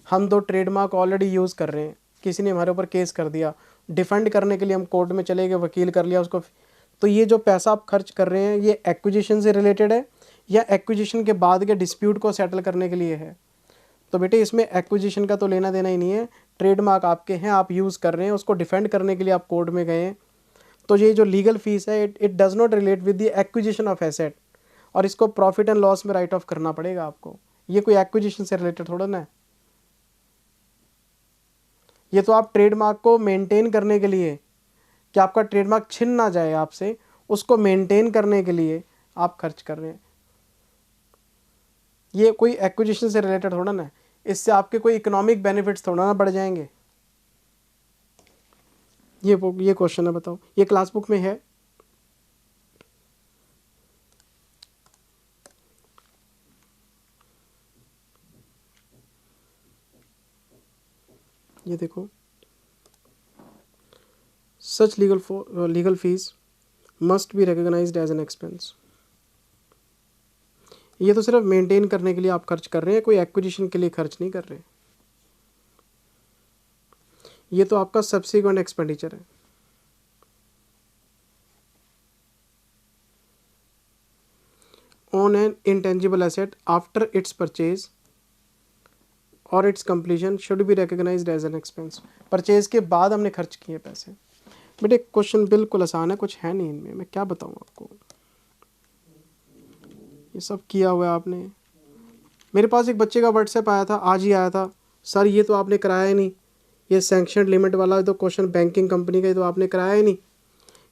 S1: हम 2 ट्रेडमार्क ऑलरेडी यूज़ कर रहे हैं, किसी ने हमारे ऊपर केस कर दिया, डिफेंड करने के लिए हम कोर्ट में चले गए, वकील कर लिया उसको, तो ये जो पैसा आप खर्च कर रहे हैं ये एक्विजिशन से रिलेटेड है या एक्विजिशन के बाद के डिस्प्यूट को सेटल करने के लिए है? तो बेटे इसमें एक्विजिशन का तो लेना देना ही नहीं है, ट्रेडमार्क आपके हैं, आप यूज़ कर रहे हैं, उसको डिफेंड करने के लिए आप कोर्ट में गए हैं, तो ये जो लीगल फीस है it does not relate with the acquisition of asset, और इसको प्रॉफिट एंड लॉस में राइट ऑफ करना पड़ेगा आपको। ये कोई एक्विजिशन से रिलेटेड थोड़ा ना है, ये तो आप ट्रेडमार्क को मेंटेन करने के लिए, कि आपका ट्रेडमार्क छिन ना जाए आपसे, उसको मेंटेन करने के लिए आप खर्च कर रहे हैं। ये कोई एक्विजिशन से रिलेटेड थोड़ा ना है, इससे आपके कोई इकोनॉमिक बेनिफिट्स थोड़ा ना बढ़ जाएंगे। ये क्वेश्चन है, बताओ, ये क्लास बुक में है। ये देखो, such legal fees must be recognised as an expense. ये तो सिर्फ मेंटेन करने के लिए आप खर्च कर रहे हैं, कोई एक्विजिशन के लिए खर्च नहीं कर रहे। ये तो आपका सब्सिक्वेंट एक्सपेंडिचर है। On an intangible asset after its purchase और its completion should be recognised as an expense. Purchase के बाद हमने खर्च किए पैसे। बेटे क्वेश्चन बिल्कुल आसान है, कुछ है नहीं इनमें, मैं क्या बताऊँ आपको, ये सब किया हुआ है आपने। मेरे पास एक बच्चे का व्हाट्सएप आया था, आज ही आया था, सर ये तो आपने कराया ही नहीं, ये सैंक्शन लिमिट वाला तो क्वेश्चन बैंकिंग कंपनी का, ये तो आपने कराया ही नहीं।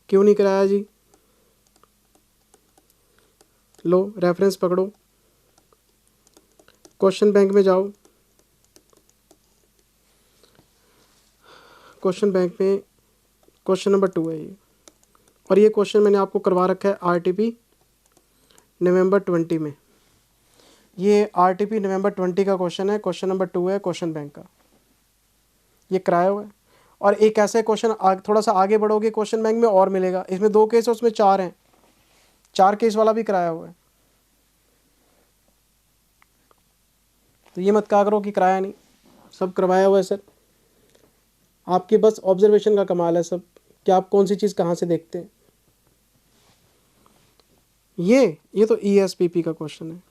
S1: क्यों नहीं कराया जी? लो रेफरेंस पकड़ो, क्वेश्चन बैंक में जाओ, क्वेश्चन बैंक में क्वेश्चन नंबर 2 है ये, और ये क्वेश्चन मैंने आपको करवा रखा है RTP नवंबर 20 में। ये RTP नवंबर 20 का क्वेश्चन है, क्वेश्चन नंबर 2 है क्वेश्चन बैंक का, ये कराया हुआ है। और एक ऐसे क्वेश्चन थोड़ा सा आगे बढ़ोगे क्वेश्चन बैंक में और मिलेगा, इसमें 2 केस है, उसमें 4 हैं, 4 केस वाला भी कराया हुआ है। तो ये मत कहा करो कि कराया नहीं, सब करवाया हुआ है सर। आपके बस ऑब्जर्वेशन का कमाल है सब, कि आप कौन सी चीज़ कहाँ से देखते हैं। ये तो ESPP का क्वेश्चन है,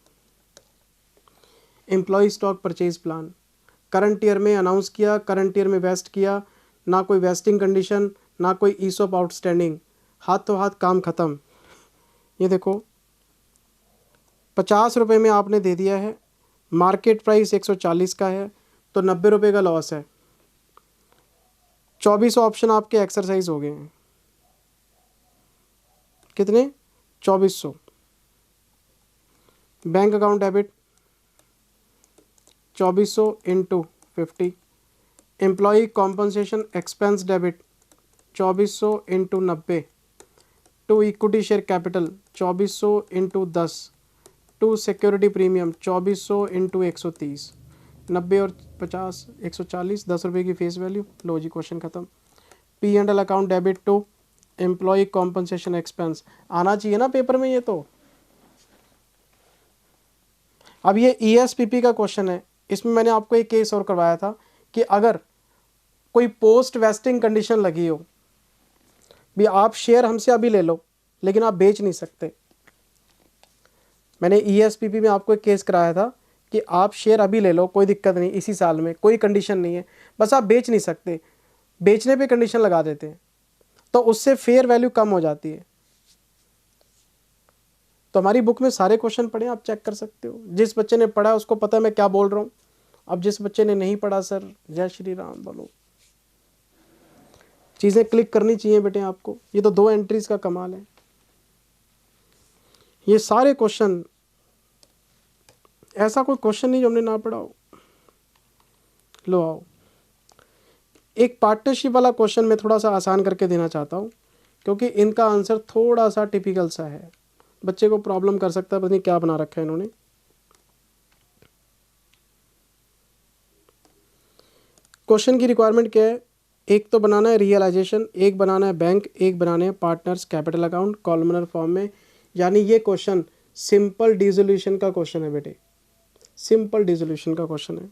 S1: employee stock purchase plan, current year में अनाउंस किया, करंट ईयर में वेस्ट किया, ना कोई वेस्टिंग कंडीशन, ना कोई ESOP आउटस्टैंडिंग, हाथों हाथ काम ख़त्म। ये देखो 50 रुपये में आपने दे दिया है, मार्केट प्राइस 140 का है, तो 90 रुपये का लॉस है। 24 ऑप्शन आपके एक्सरसाइज हो गए हैं, कितने? 2400। Bank account debit 2400 into 50, employee compensation expense debit 2400 into 90, to equity share capital 2400 into 10, to security premium 2400 into 130, 90 और 50 140, 10 रुपये की फेस वैल्यू। लो जी क्वेश्चन ख़त्म। P&L account debit to employee compensation expense, आना चाहिए ना पेपर में ये तो। अब ये ESPP का क्वेश्चन है, इसमें मैंने आपको एक केस और करवाया था कि अगर कोई पोस्ट वेस्टिंग कंडीशन लगी हो, भी आप शेयर हमसे अभी ले लो लेकिन आप बेच नहीं सकते। मैंने ESPP में आपको एक केस कराया था कि आप शेयर अभी ले लो, कोई दिक्कत नहीं, इसी साल में कोई कंडीशन नहीं है, बस आप बेच नहीं सकते, बेचने पे कंडीशन लगा देते हैं, तो उससे फेयर वैल्यू कम हो जाती है। तो हमारी बुक में सारे क्वेश्चन पढ़े, आप चेक कर सकते हो। जिस बच्चे ने पढ़ा उसको पता है मैं क्या बोल रहा हूँ। अब जिस बच्चे ने नहीं पढ़ा, सर जय श्री राम बोलो। चीज़ें क्लिक करनी चाहिए बेटे आपको, ये तो 2 एंट्रीज का कमाल है। ये सारे क्वेश्चन, ऐसा कोई क्वेश्चन नहीं जो हमने ना पढ़ा हो। लो आओ, एक पार्टनरशिप वाला क्वेश्चन मैं थोड़ा सा आसान करके देना चाहता हूँ, क्योंकि इनका आंसर थोड़ा सा टिपिकल सा है, बच्चे को प्रॉब्लम कर सकता है, पता नहीं क्या बना रखा है इन्होंने। क्वेश्चन की रिक्वायरमेंट क्या है, एक तो बनाना है रियलाइजेशन, एक बनाना है बैंक, एक बनाने हैं partners capital account columnar form में। यानी ये क्वेश्चन सिंपल डिसोल्यूशन का क्वेश्चन है बेटे, सिंपल डिसोल्यूशन का क्वेश्चन है।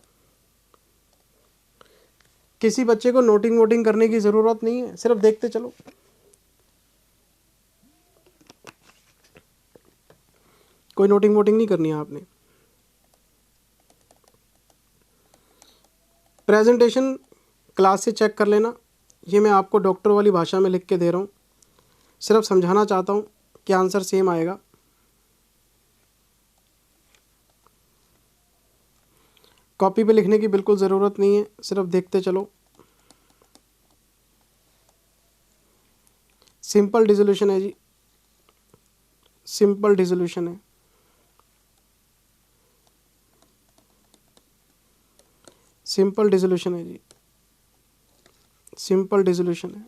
S1: किसी बच्चे को नोटिंग वोटिंग करने की ज़रूरत नहीं है, सिर्फ देखते चलो। कोई नोटिंग वोटिंग नहीं करनी है आपने। प्रेजेंटेशन क्लास से चेक कर लेना, ये मैं आपको डॉक्टर वाली भाषा में लिख के दे रहा हूँ, सिर्फ समझाना चाहता हूँ कि आंसर सेम आएगा। कॉपी पे लिखने की बिल्कुल ज़रूरत नहीं है, सिर्फ देखते चलो। सिंपल डिसोल्यूशन है जी, सिंपल डिसोल्यूशन है, सिंपल डिसोल्यूशन है जी, सिंपल डिसोल्यूशन है।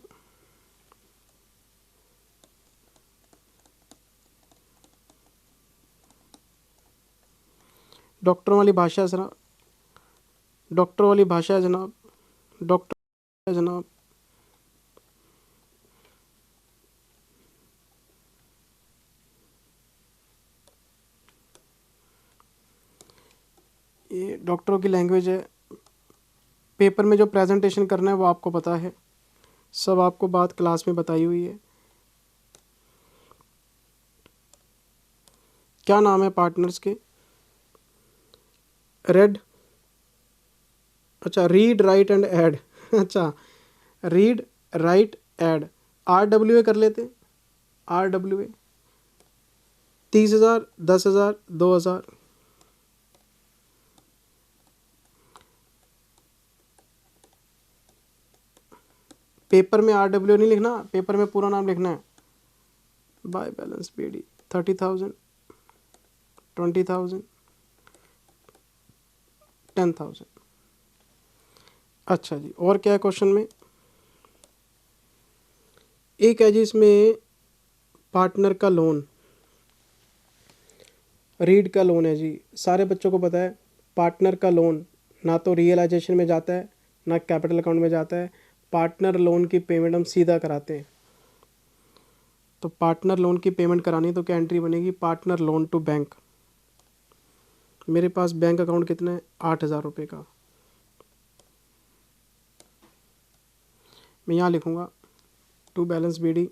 S1: डॉक्टर वाली भाषा है जनाब, डॉक्टर वाली भाषा है जनाब, डॉक्टर है जनाब। ये डॉक्टरों की लैंग्वेज है। पेपर में जो प्रेजेंटेशन करना है वो आपको पता है, सब आपको बात क्लास में बताई हुई है। क्या नाम है पार्टनर्स के? रेड, अच्छा रीड राइट एंड ऐड अच्छा रीड राइट ऐड, RWA कर लेते, RWA 30,000, 10,000, 2,000। पेपर में RWA नहीं लिखना, पेपर में पूरा नाम लिखना है। By balance BD 30,000, 20,000, 10,000। अच्छा जी, और क्या है क्वेश्चन में? एक है जी इसमें पार्टनर का लोन, रीड का लोन है जी, सारे बच्चों को पता है पार्टनर का लोन ना तो रियलाइजेशन में जाता है ना कैपिटल अकाउंट में जाता है। पार्टनर लोन की पेमेंट हम सीधा कराते हैं। तो पार्टनर लोन की पेमेंट करानी तो क्या एंट्री बनेगी? Partner loan to bank. मेरे पास बैंक अकाउंट कितना है? 8,000 रुपये का। मैं यहाँ लिखूँगा टू बैलेंस BD,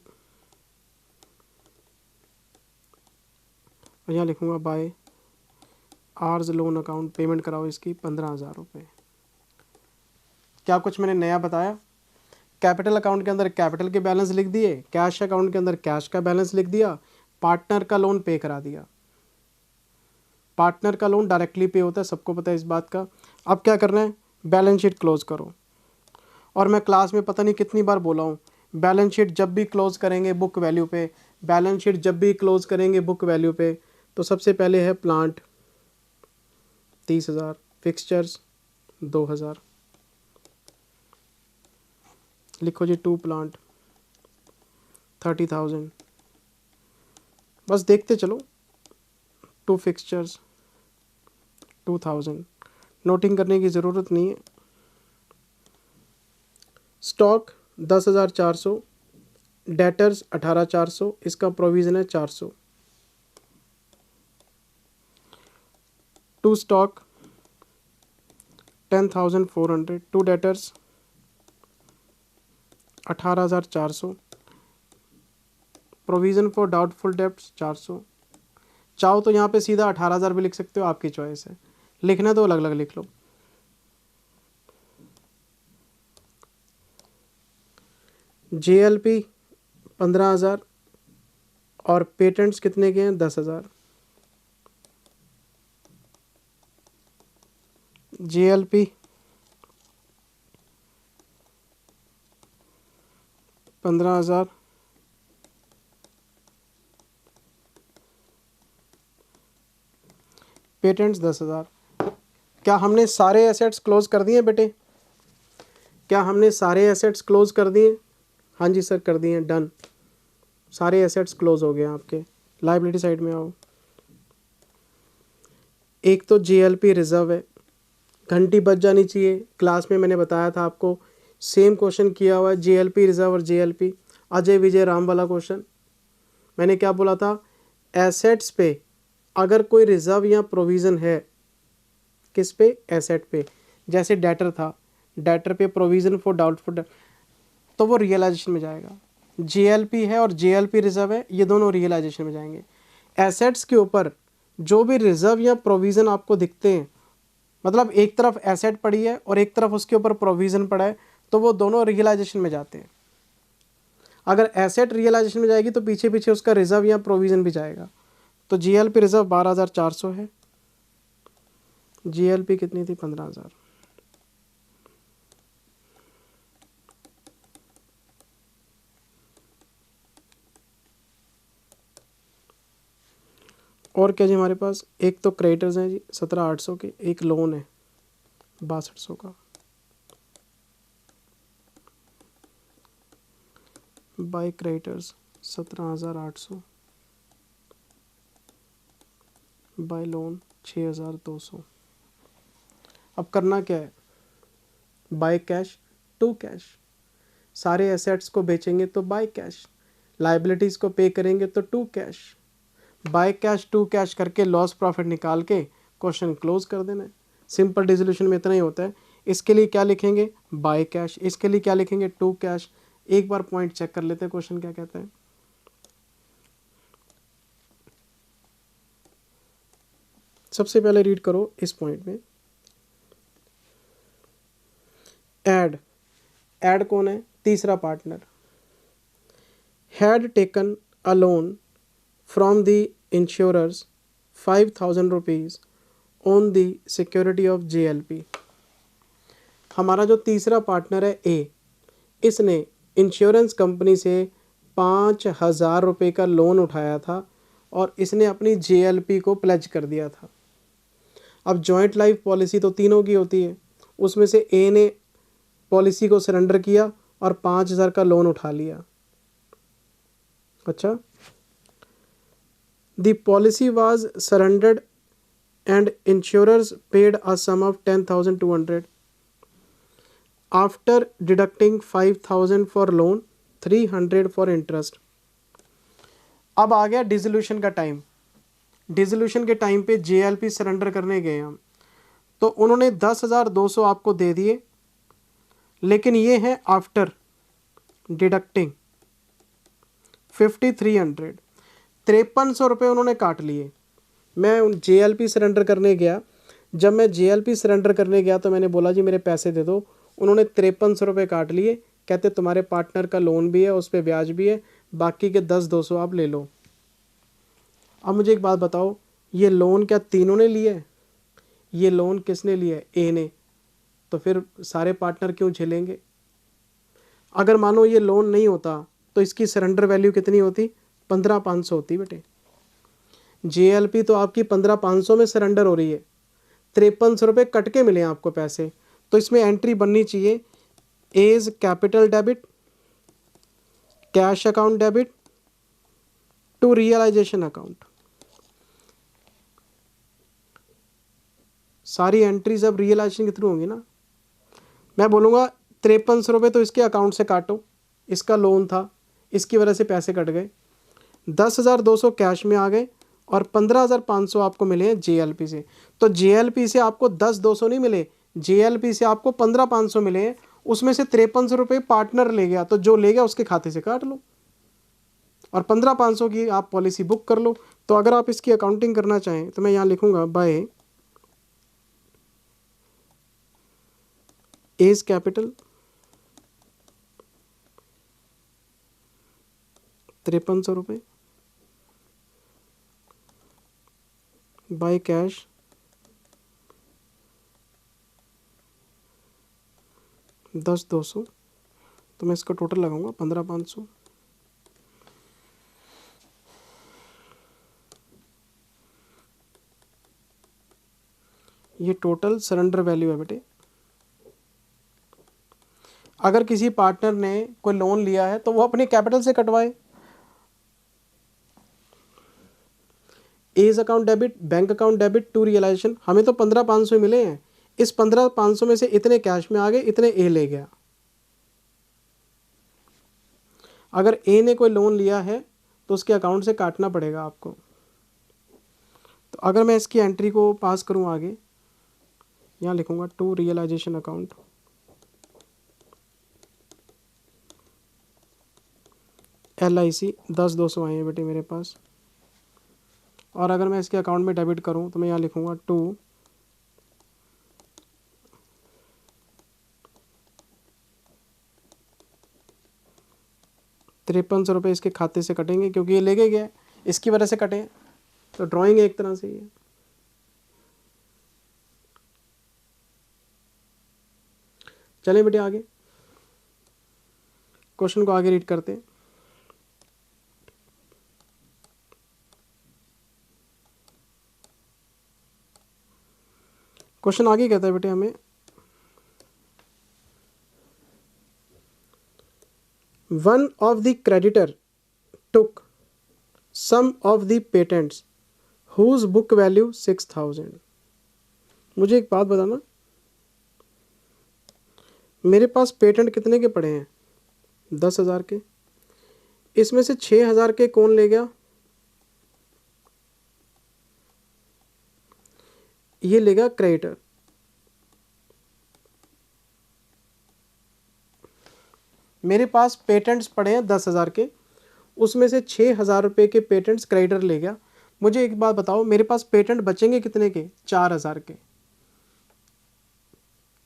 S1: और यहाँ लिखूँगा by R's loan account, payment कराओ इसकी 15,000 रुपये। क्या कुछ मैंने नया बताया? कैपिटल अकाउंट के अंदर कैपिटल के बैलेंस लिख दिए, कैश अकाउंट के अंदर कैश का बैलेंस लिख दिया, पार्टनर का लोन पे करा दिया। पार्टनर का लोन डायरेक्टली पे होता है, सबको पता है इस बात का। अब क्या करना है? बैलेंस शीट क्लोज करो। और मैं क्लास में पता नहीं कितनी बार बोला हूँ, बैलेंस शीट जब भी क्लोज करेंगे बुक वैल्यू पे, बैलेंस शीट जब भी क्लोज करेंगे बुक वैल्यू पे, तो सबसे पहले है प्लांट 30,000, फिक्सचर्स 2,000। लिखो जी टू प्लांट 30,000, बस देखते चलो। टू फिक्सचर्स 2,000, नोटिंग करने की ज़रूरत नहीं है। स्टॉक 10,400, डेटर्स 18,400, इसका प्रोविज़न है 400। To stock 10,400, to debtors 18,400, provision for doubtful debts 400। चाहो तो यहाँ पे सीधा 18,000 भी लिख सकते हो, आपकी चॉइस है, लिखना तो अलग अलग लिख लो। JLP 15,000 और पेटेंट्स कितने के हैं? 10,000। JLP 15,000, patents 10,000। क्या हमने सारे एसेट्स क्लोज कर दिए बेटे? क्या हमने सारे एसेट्स क्लोज कर दिए? हाँ जी सर कर दिए, डन, सारे एसेट्स क्लोज हो गए आपके। लायबिलिटी साइड में आओ। एक तो जीएलपी रिजर्व है, घंटी बज जानी चाहिए। क्लास में मैंने बताया था आपको, सेम क्वेश्चन किया हुआ है, जीएलपी रिजर्व और जीएलपी, अजय विजय राम वाला क्वेश्चन। मैंने क्या बोला था, एसेट्स पे अगर कोई रिजर्व या प्रोविज़न है, किस पे? एसेट पे। जैसे डेटर था, डेटर पे प्रोविज़न फॉर डाउटफुल, तो वो रियलाइजेशन में जाएगा। जीएलपी है और जीएलपी रिजर्व है, ये दोनों रियलाइजेशन में जाएंगे। एसेट्स के ऊपर जो भी रिजर्व या प्रोविज़न आपको दिखते हैं, मतलब एक तरफ एसेट पड़ी है और एक तरफ उसके ऊपर प्रोविज़न पड़ा है, तो वो दोनों रियलाइजेशन में जाते हैं। अगर एसेट रियलाइजेशन में जाएगी तो पीछे पीछे उसका रिजर्व या प्रोविज़न भी जाएगा। तो जीएलपी रिजर्व 12,400 है, जीएलपी कितनी थी? 15,000। और क्या जी हमारे पास, एक तो क्रेडिटर्स हैं जी 17,800 के, एक लोन है 6200 का, बाय क्रेडिटर्स 17,800, बाय लोन 6,200। अब करना क्या है, बाय कैश टू कैश, सारे एसेट्स को बेचेंगे तो बाय कैश, लाइबिलिटीज़ को पे करेंगे तो to cash, by cash to cash करके लॉस प्रॉफिट निकाल के क्वेश्चन क्लोज कर देना है। सिंपल डिसोल्यूशन में इतना ही होता है। इसके लिए क्या लिखेंगे? By cash. इसके लिए क्या लिखेंगे? To cash. एक बार पॉइंट चेक कर लेते हैं, क्वेश्चन क्या कहता है। सबसे पहले रीड करो इस पॉइंट में, एड, एड कौन है? तीसरा partner. Had taken a loan from the insurers 5,000 rupees on the security of GLP. हमारा जो तीसरा पार्टनर है ए, इसने इंश्योरेंस कंपनी से 5,000 रुपये का लोन उठाया था और इसने अपनी जीएलपी को प्लेज कर दिया था। अब जॉइंट लाइफ पॉलिसी तो तीनों की होती है, उसमें से ए ने पॉलिसी को सरेंडर किया और 5,000 का लोन उठा लिया। अच्छा, the policy was surrendered and insurers paid a sum of 10,200 after deducting 5,000 for loan, 300 for interest. अब आ गया डिसोल्यूशन का टाइम। डिसोल्यूशन के टाइम पे जेएलपी सरेंडर करने गए हम, तो उन्होंने 10,200 आपको दे दिए, लेकिन ये है आफ्टर डिडक्टिंग 5,300, 5300 रुपये उन्होंने काट लिए। मैं जेएलपी सरेंडर करने गया, जब मैं जेएलपी सरेंडर करने गया तो मैंने बोला जी मेरे पैसे दे दो, उन्होंने 5300 रुपये काट लिए। कहते तुम्हारे पार्टनर का लोन भी है, उस पर ब्याज भी है, बाकी के 10,200 आप ले लो। अब मुझे एक बात बताओ, ये लोन क्या तीनों ने लिया है? ये लोन किसने लिया है? ए ने। तो फिर सारे पार्टनर क्यों झेलेंगे? अगर मानो ये लोन नहीं होता तो इसकी सरेंडर वैल्यू कितनी होती? 15,500 होती बेटे। जेएलपी तो आपकी 15,500 में सरेंडर हो रही है, 5300 रुपये कट के मिले आपको पैसे, तो इसमें एंट्री बननी चाहिए A's capital debit, cash account debit to realisation account. सारी एंट्रीज अब रियलाइजेशन के थ्रू होंगी ना। मैं बोलूँगा 5300 रुपये तो इसके अकाउंट से काटो, इसका लोन था, इसकी वजह से पैसे कट गए, 10,200 कैश में आ गए और 15,500 आपको मिले हैं जेएलपी से। तो जेएलपी से आपको 10,200 नहीं मिले, जेएलपी से आपको 15,500 मिले हैं, उसमें से 5300 रुपये पार्टनर ले गया, तो जो ले गया उसके खाते से काट लो और 15,500 की आप पॉलिसी बुक कर लो। तो अगर आप इसकी अकाउंटिंग करना चाहें तो मैं यहाँ लिखूँगा बाय एज कैपिटल 5300 रुपये, बाय कैश 10,200, तो मैं इसका टोटल लगाऊंगा 15,500। ये टोटल सरेंडर वैल्यू है बेटे। अगर किसी पार्टनर ने कोई लोन लिया है तो वो अपने कैपिटल से कटवाए। A's account debit, bank account debit to realisation. हमें तो 15,500 मिले हैं, इस 15,500 में से इतने कैश में आ गए, इतने ए ले गया। अगर ए ने कोई लोन लिया है तो उसके अकाउंट से काटना पड़ेगा आपको। तो अगर मैं इसकी एंट्री को पास करूं आगे, यहाँ लिखूंगा टू रियलाइजेशन अकाउंट, LIC 10,200 आए हैं बेटे मेरे पास। और अगर मैं इसके अकाउंट में डेबिट करूं तो मैं यहाँ लिखूंगा टू ₹5300 इसके खाते से कटेंगे, क्योंकि ये लेके गया, इसकी वजह से कटे। तो ड्राइंग एक तरह से ही है। चलिए बेटे आगे क्वेश्चन को आगे रीड करते हैं। क्वेश्चन आगे कहता है बेटे हमें, one of the creditor took sum of the patents whose book value 6,000। मुझे एक बात बताना, मेरे पास पेटेंट कितने के पड़े हैं? 10,000 के। इसमें से 6,000 के कौन ले गया? ये ले गया क्रेडिटर। मेरे पास पेटेंट्स पड़े हैं 10,000 के, उसमें से 6,000 रुपये के पेटेंट्स क्रेडिटर ले गया। मुझे एक बात बताओ, मेरे पास पेटेंट बचेंगे कितने के? 4,000 के।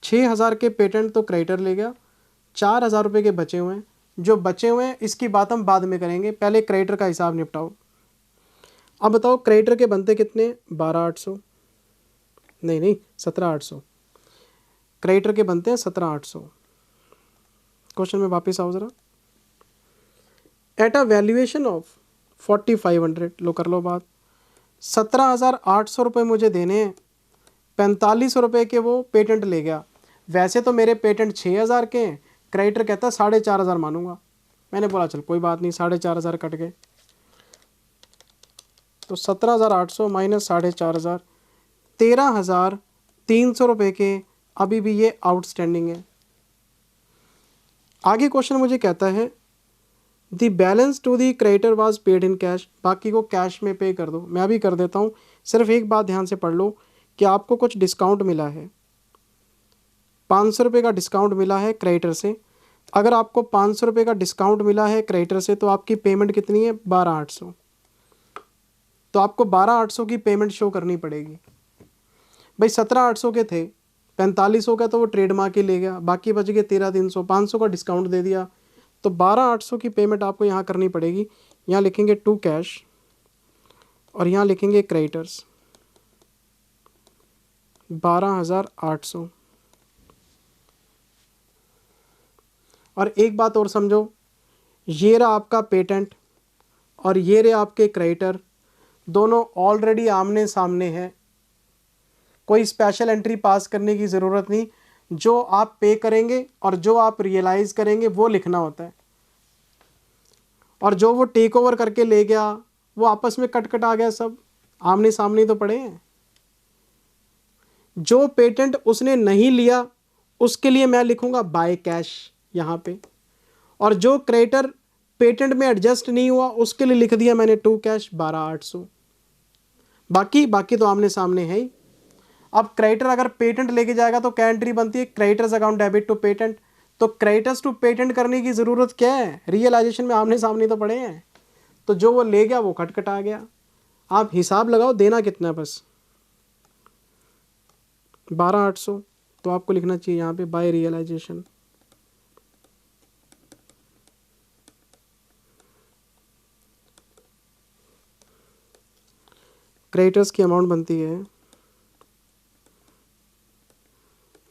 S1: 6,000 के पेटेंट तो क्रेडिटर ले गया, 4,000 रुपये के बचे हुए हैं। जो बचे हुए हैं इसकी बात हम बाद में करेंगे, पहले क्रेडिटर का हिसाब निपटाओ। अब बताओ क्रेडिटर के बनते कितने? 12,800, नहीं 17,800। क्रेडिटर के बनते हैं 17,800। क्वेश्चन में वापस आओ जरा। एट अ वैल्यूएशन ऑफ 4,500, लो कर लो बात, 17,800 रुपये मुझे देने हैं, 45 रुपये के वो पेटेंट ले गया। वैसे तो मेरे पेटेंट 6,000 के हैं, क्रेडिटर कहता है 4,500 मानूंगा। मैंने बोला चल कोई बात नहीं, 4,500 कट गए। तो 17,800 माइनस 4,500, 13,300 रुपये के अभी भी ये आउटस्टैंडिंग है। आगे क्वेश्चन मुझे कहता है the balance to the creditor was paid in cash. बाकी को कैश में पे कर दो, मैं अभी कर देता हूँ। सिर्फ एक बात ध्यान से पढ़ लो कि आपको कुछ डिस्काउंट मिला है, 500 रुपये का डिस्काउंट मिला है क्रेडिटर से। अगर आपको 500 रुपये का डिस्काउंट मिला है क्रेडिटर से तो आपकी पेमेंट कितनी है? 12,800। तो आपको 12,800 की पेमेंट शो करनी पड़ेगी। भाई 17,800 के थे, 4500 का तो वो ट्रेडमार्क ही ले गया, बाकी बच गए 13,300, 500 का डिस्काउंट दे दिया, तो 12,800 की पेमेंट आपको यहाँ करनी पड़ेगी। यहाँ लिखेंगे टू कैश और यहाँ लिखेंगे क्रेडिटर्स 12,800। और एक बात और समझो, ये रहा आपका पेटेंट और ये रहे आपके क्रेडिटर, दोनों ऑलरेडी आमने सामने हैं, कोई स्पेशल एंट्री पास करने की ज़रूरत नहीं। जो आप पे करेंगे और जो आप रियलाइज करेंगे वो लिखना होता है। और जो वो टेक ओवर करके ले गया वो आपस में कट आ गया, सब आमने सामने तो पड़े हैं। जो पेटेंट उसने नहीं लिया उसके लिए मैं लिखूंगा बाय कैश यहाँ पे, और जो क्रेडिटर पेटेंट में एडजस्ट नहीं हुआ उसके लिए लिख दिया मैंने टू कैश 12,800। बाकी तो आमने सामने है ही। अब क्रेडिटर अगर पेटेंट लेके जाएगा तो क्या एंट्री बनती है? Creditors account debit to patent. तो क्रेडिटर्स टू पेटेंट करने की ज़रूरत क्या है? रियलाइजेशन में आमने सामने तो पड़े हैं, तो जो वो ले गया वो कट आ गया। आप हिसाब लगाओ देना कितना है, बस 12,800। तो आपको लिखना चाहिए यहाँ पे बाय रियलाइजेशन। क्रेडिटर्स की अमाउंट बनती है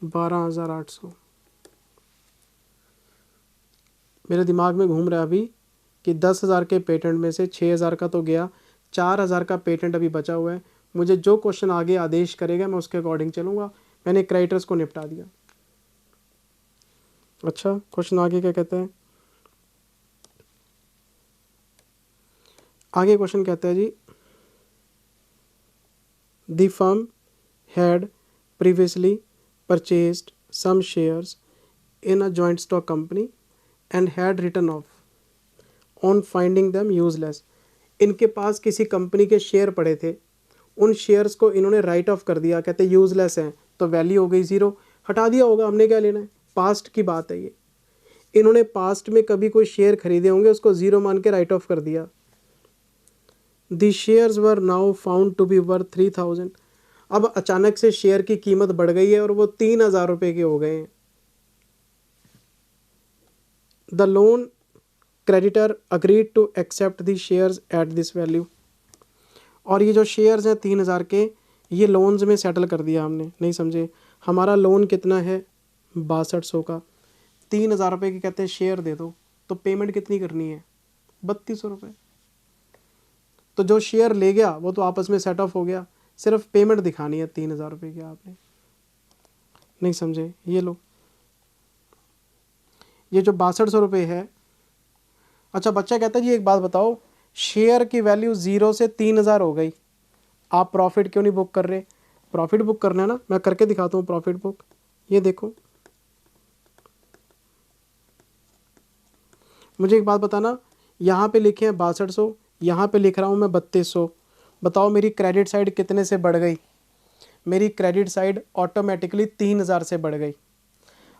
S1: 12,800। मेरे दिमाग में घूम रहा है अभी कि 10,000 के पेटेंट में से 6,000 का तो गया, 4,000 का पेटेंट अभी बचा हुआ है। मुझे जो क्वेश्चन आगे आदेश करेगा मैं उसके अकॉर्डिंग चलूँगा। मैंने क्रेडिटर्स को निपटा दिया। अच्छा, क्वेश्चन आगे क्या कहता है? आगे क्वेश्चन कहता है जी, the firm had previously purchased some shares in a joint stock company and had written off on finding them useless. इनके पास किसी कंपनी के शेयर पड़े थे, उन शेयर्स को इन्होंने राइट ऑफ कर दिया, कहते यूजलेस हैं, तो वैल्यू हो गई ज़ीरो, हटा दिया होगा, हमने क्या लेना है, पास्ट की बात है ये। इन्होंने पास्ट में कभी कोई शेयर खरीदे होंगे, उसको ज़ीरो मान के राइट ऑफ कर दिया। The shares were now found to be worth 3000। अब अचानक से शेयर की कीमत बढ़ गई है और वो 3000 रुपये के हो गए हैं। The loan creditor agreed to accept the shares at this value. और ये जो शेयर्स हैं 3000 के, ये लोन्स में सेटल कर दिया हमने, नहीं समझे? हमारा लोन कितना है, 6200 का। 3000 रुपये के कहते हैं शेयर दे दो, तो पेमेंट कितनी करनी है, 3200 रुपये। तो जो शेयर ले गया वो तो आपस में सेट ऑफ हो गया, सिर्फ पेमेंट दिखानी है 3000 रुपये की आपने, नहीं समझे? ये लो, ये जो 6200 रुपये है। अच्छा, बच्चा कहता है जी एक बात बताओ, शेयर की वैल्यू 0 से 3000 हो गई, आप प्रॉफिट क्यों नहीं बुक कर रहे? प्रॉफिट बुक करना है ना, मैं करके दिखाता हूँ प्रॉफिट बुक। ये देखो, मुझे एक बात बताना, यहाँ पे लिखे हैं 6200, यहाँ पे लिख रहा हूँ मैं 3200। बताओ मेरी क्रेडिट साइड कितने से बढ़ गई? मेरी क्रेडिट साइड ऑटोमेटिकली 3000 से बढ़ गई।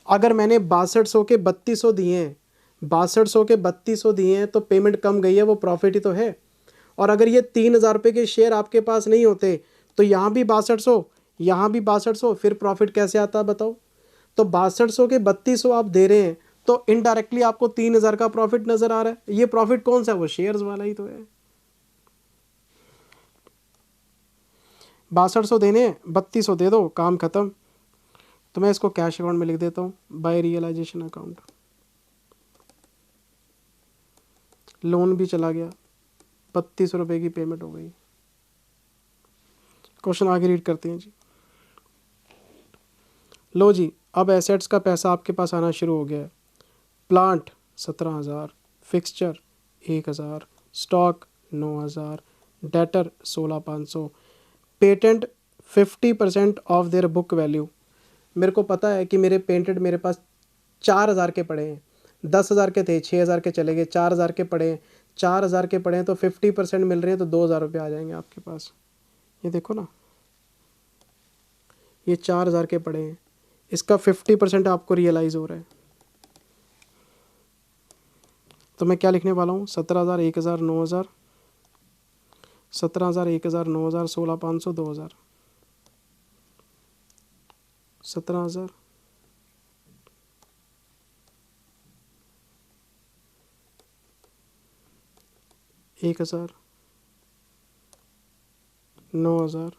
S1: अगर मैंने 6200 के 3200 दिए हैं, 6200 के 3200 दिए हैं, तो पेमेंट कम गई है, वो प्रॉफिट ही तो है। और अगर ये 3000 रुपये के शेयर आपके पास नहीं होते, तो यहाँ भी 6200, यहाँ भी 6200, फिर प्रॉफिट कैसे आता बताओ? तो 6200 के 3200 आप दे रहे हैं, तो इनडायरेक्टली आपको 3000 का प्रॉफिट नजर आ रहा है। ये प्रॉफिट कौन सा है? वो शेयर्स वाला ही तो है। 6200 देने, 3200 दे दो, काम खत्म। तो मैं इसको कैश अकाउंट में लिख देता हूँ, बाय रियलाइजेशन अकाउंट। लोन भी चला गया, 3200 रुपये की पेमेंट हो गई। क्वेश्चन आगे रीड करते हैं जी। लो जी, अब एसेट्स का पैसा आपके पास आना शुरू हो गया है। Plant 17000, fixture 1000, stock 9000, debtor 16500, patent 50% of their book value. मेरे को पता है कि मेरे पेटेंट मेरे पास 4000 के पड़े हैं, 10,000 के थे, 6000 के चले गए, 4000 के पड़े हैं, 4000 के पड़े हैं, तो 50% मिल रहे हैं, तो 2000 रुपये आ जाएंगे आपके पास। ये देखो ना, ये 4000 के पड़े हैं, इसका 50% आपको रियलाइज़ हो रहा है। तो मैं क्या लिखने वाला हूँ, 17000, 1000, 9000, 17000, 1000, 9000, 16500, 2000, 17000, 1000, 9000,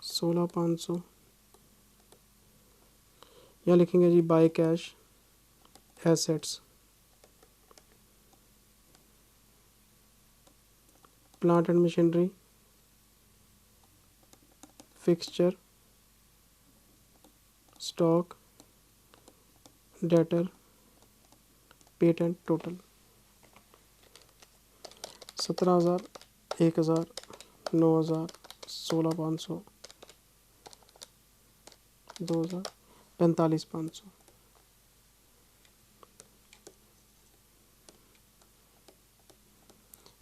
S1: 16500। यहाँ लिखेंगे जी by cash assets, plant and machinery, fixture, stock, debtor, patent, total 17000, 1000, 9000, 16500, 2000, 45,500।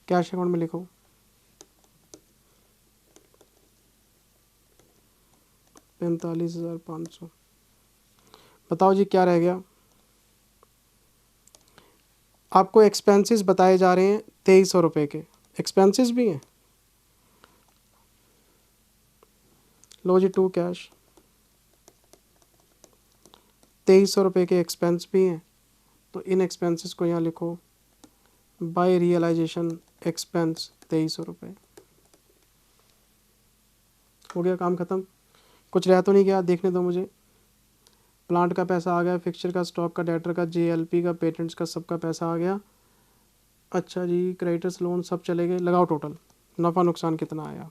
S1: Cash account में लिखो 45,500। बताओ जी क्या रह गया? आपको एक्सपेंसेस बताए जा रहे हैं 2300 रुपये के, एक्सपेंसेस भी हैं। लो जी, टू कैश 2300 रुपये के एक्सपेंस भी हैं, तो इन एक्सपेंसेस को यहाँ लिखो, बाय रियलाइजेशन एक्सपेंस 2300 रुपये। हो गया काम ख़त्म, कुछ रह तो नहीं गया? देखने दो मुझे। प्लांट का पैसा आ गया, फिक्सचर का, स्टॉक का, डेटर का, JLP का, पेटेंट्स का, सबका पैसा आ गया। अच्छा जी, क्रेडिटर्स, लोन सब चले गए। लगाओ टोटल, नफ़ा नुकसान कितना आया?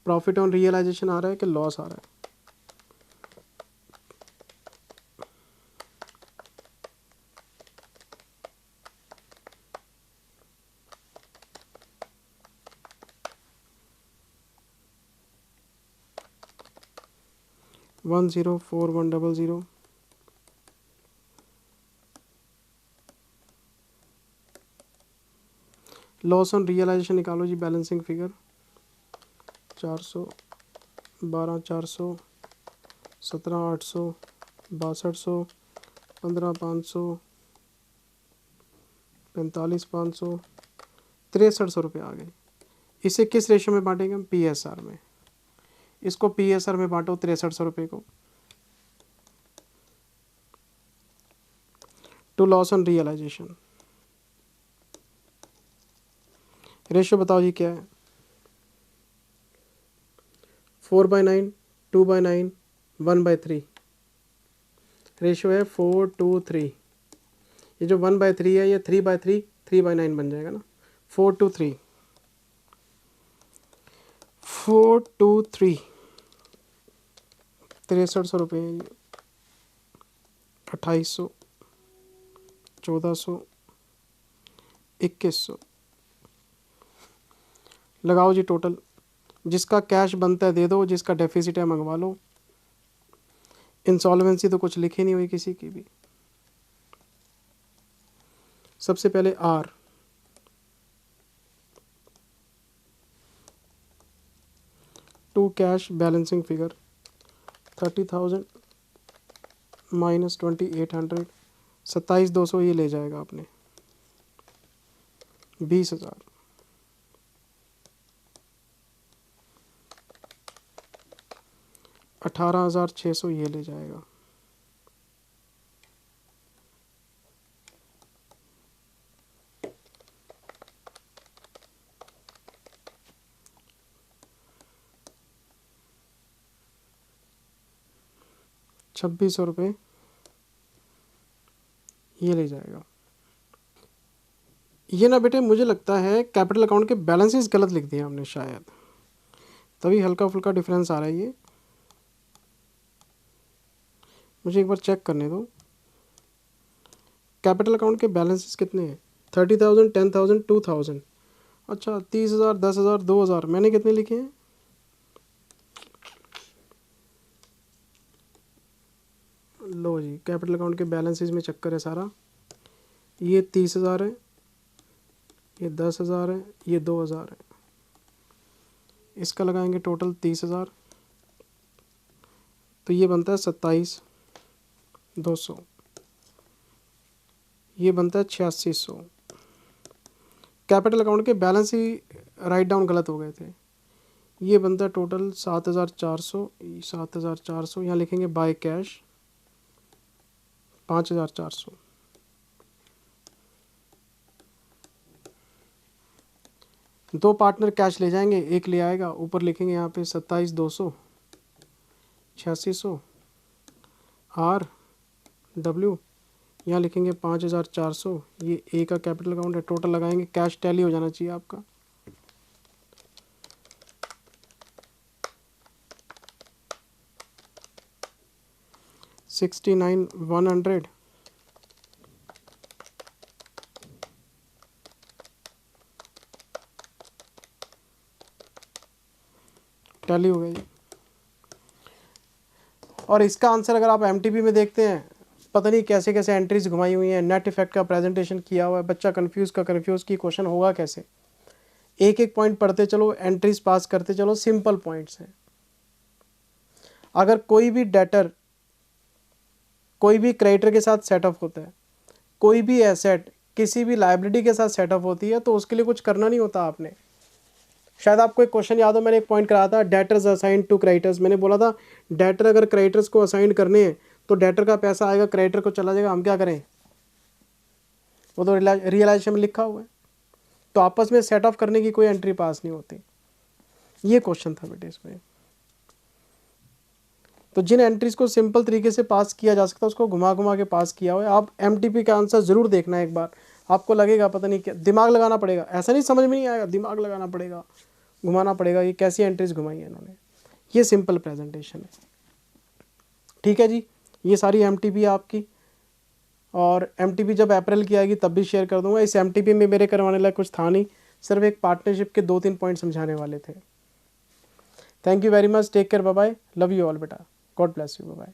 S1: प्रॉफिट ऑन रियलाइजेशन आ रहा है कि लॉस आ रहा है? 104100, लॉस ऑन रियलाइजेशन निकालो जी, बैलेंसिंग फिगर 400, 12,400, 17,800, 6200, 15,500, 45,500, 6300 रुपये आ गए। इसे किस रेशो में बांटेंगे हम? PSR में। इसको PSR में बांटो 6300 रुपये को। To loss on realisation ratio बताओ जी क्या है? 4/9, 2/9, 1/3 रेशो है 4:3। ये जो 1/3 है ये 3/3, 3/9 बन जाएगा ना, 4:3, 4:3, 6300 रुपये है ये। 2800, 1400, 2100 लगाओ जी टोटल। जिसका कैश बनता है दे दो, जिसका डेफिसिट है मंगवा लो। इंसॉल्वेंसी तो कुछ लिखी नहीं हुई किसी की भी। सबसे पहले R, to cash balancing figure 30,000 minus 2,800, 27,200 ये ले जाएगा आपने। 20,000, 18,600 ये ले जाएगा। ₹2,600 ये ले जाएगा। ये ना बेटे मुझे लगता है कैपिटल अकाउंट के बैलेंसेस गलत लिख दिए हमने शायद, तभी हल्का फुल्का डिफरेंस आ रहा है। ये मुझे एक बार चेक करने दो। कैपिटल अकाउंट के बैलेंसेस कितने हैं? 30,000, 10,000, 2,000। अच्छा 30,000, 10,000, 2,000 मैंने कितने लिखे हैं? लो जी, कैपिटल अकाउंट के बैलेंसेस में चक्कर है सारा। ये 30,000 है, ये 10,000 है, ये 2,000 है। इसका लगाएंगे टोटल 30,000, तो ये बनता है 27,200। ये बनता है 8600। कैपिटल अकाउंट के बैलेंस ही राइट डाउन गलत हो गए थे। ये बनता है टोटल 7,400, 7,400 यहाँ लिखेंगे बाय कैश 5,400। दो पार्टनर कैश ले जाएंगे, एक ले आएगा। ऊपर लिखेंगे यहाँ पे 27,200, 8600 RW, यहाँ लिखेंगे 5,400। ये ए का कैपिटल अकाउंट है। टोटल लगाएंगे, कैश टैली हो जाना चाहिए आपका। $69,100 टैली हो गई। और इसका आंसर अगर आप MTP में देखते हैं, पता नहीं कैसे कैसे एंट्रीज घुमाई हुई हैं, नेट इफेक्ट का प्रेजेंटेशन किया हुआ है। बच्चा कंफ्यूज का कंफ्यूज की क्वेश्चन होगा कैसे? एक एक पॉइंट पढ़ते चलो, एंट्रीज पास करते चलो, सिंपल पॉइंट्स हैं। अगर कोई भी डेटर कोई भी क्रेडिटर के साथ सेटअप होता है, कोई भी एसेट किसी भी लायबिलिटी के साथ सेटअप होती है, तो उसके लिए कुछ करना नहीं होता आपने। शायद आपको एक क्वेश्चन याद हो, मैंने एक पॉइंट कराया था, डेटर्स असाइन टू क्रेडिटर्स। मैंने बोला था डेटर अगर क्रेडिटर्स को असाइन करने हैं तो डेटर का पैसा आएगा, क्रेडिटर को चला जाएगा, हम क्या करें? वो तो रियलाइजेशन में लिखा हुआ है। तो आपस में सेट ऑफ करने की कोई एंट्री पास नहीं होती। ये क्वेश्चन था बेटे इसमें। तो जिन एंट्रीज को सिंपल तरीके से पास किया जा सकता है उसको घुमा घुमा के पास किया हुआ है। आप MTP का आंसर जरूर देखना एक बार, आपको लगेगा पता नहीं क्या, दिमाग लगाना पड़ेगा। ऐसा नहीं समझ में नहीं आएगा, दिमाग लगाना पड़ेगा, घुमाना पड़ेगा। ये कैसी एंट्रीज घुमाई है इन्होंने। ये सिंपल प्रेजेंटेशन है, ठीक है जी। ये सारी MTP आपकी, और MTP जब अप्रैल की आएगी तब भी शेयर कर दूंगा। इस MTP में मेरे करवाने लायक कुछ था नहीं, सिर्फ एक पार्टनरशिप के 2-3 पॉइंट समझाने वाले थे। Thank you very much, take care, bye bye, love you all बेटा। God bless you, bye.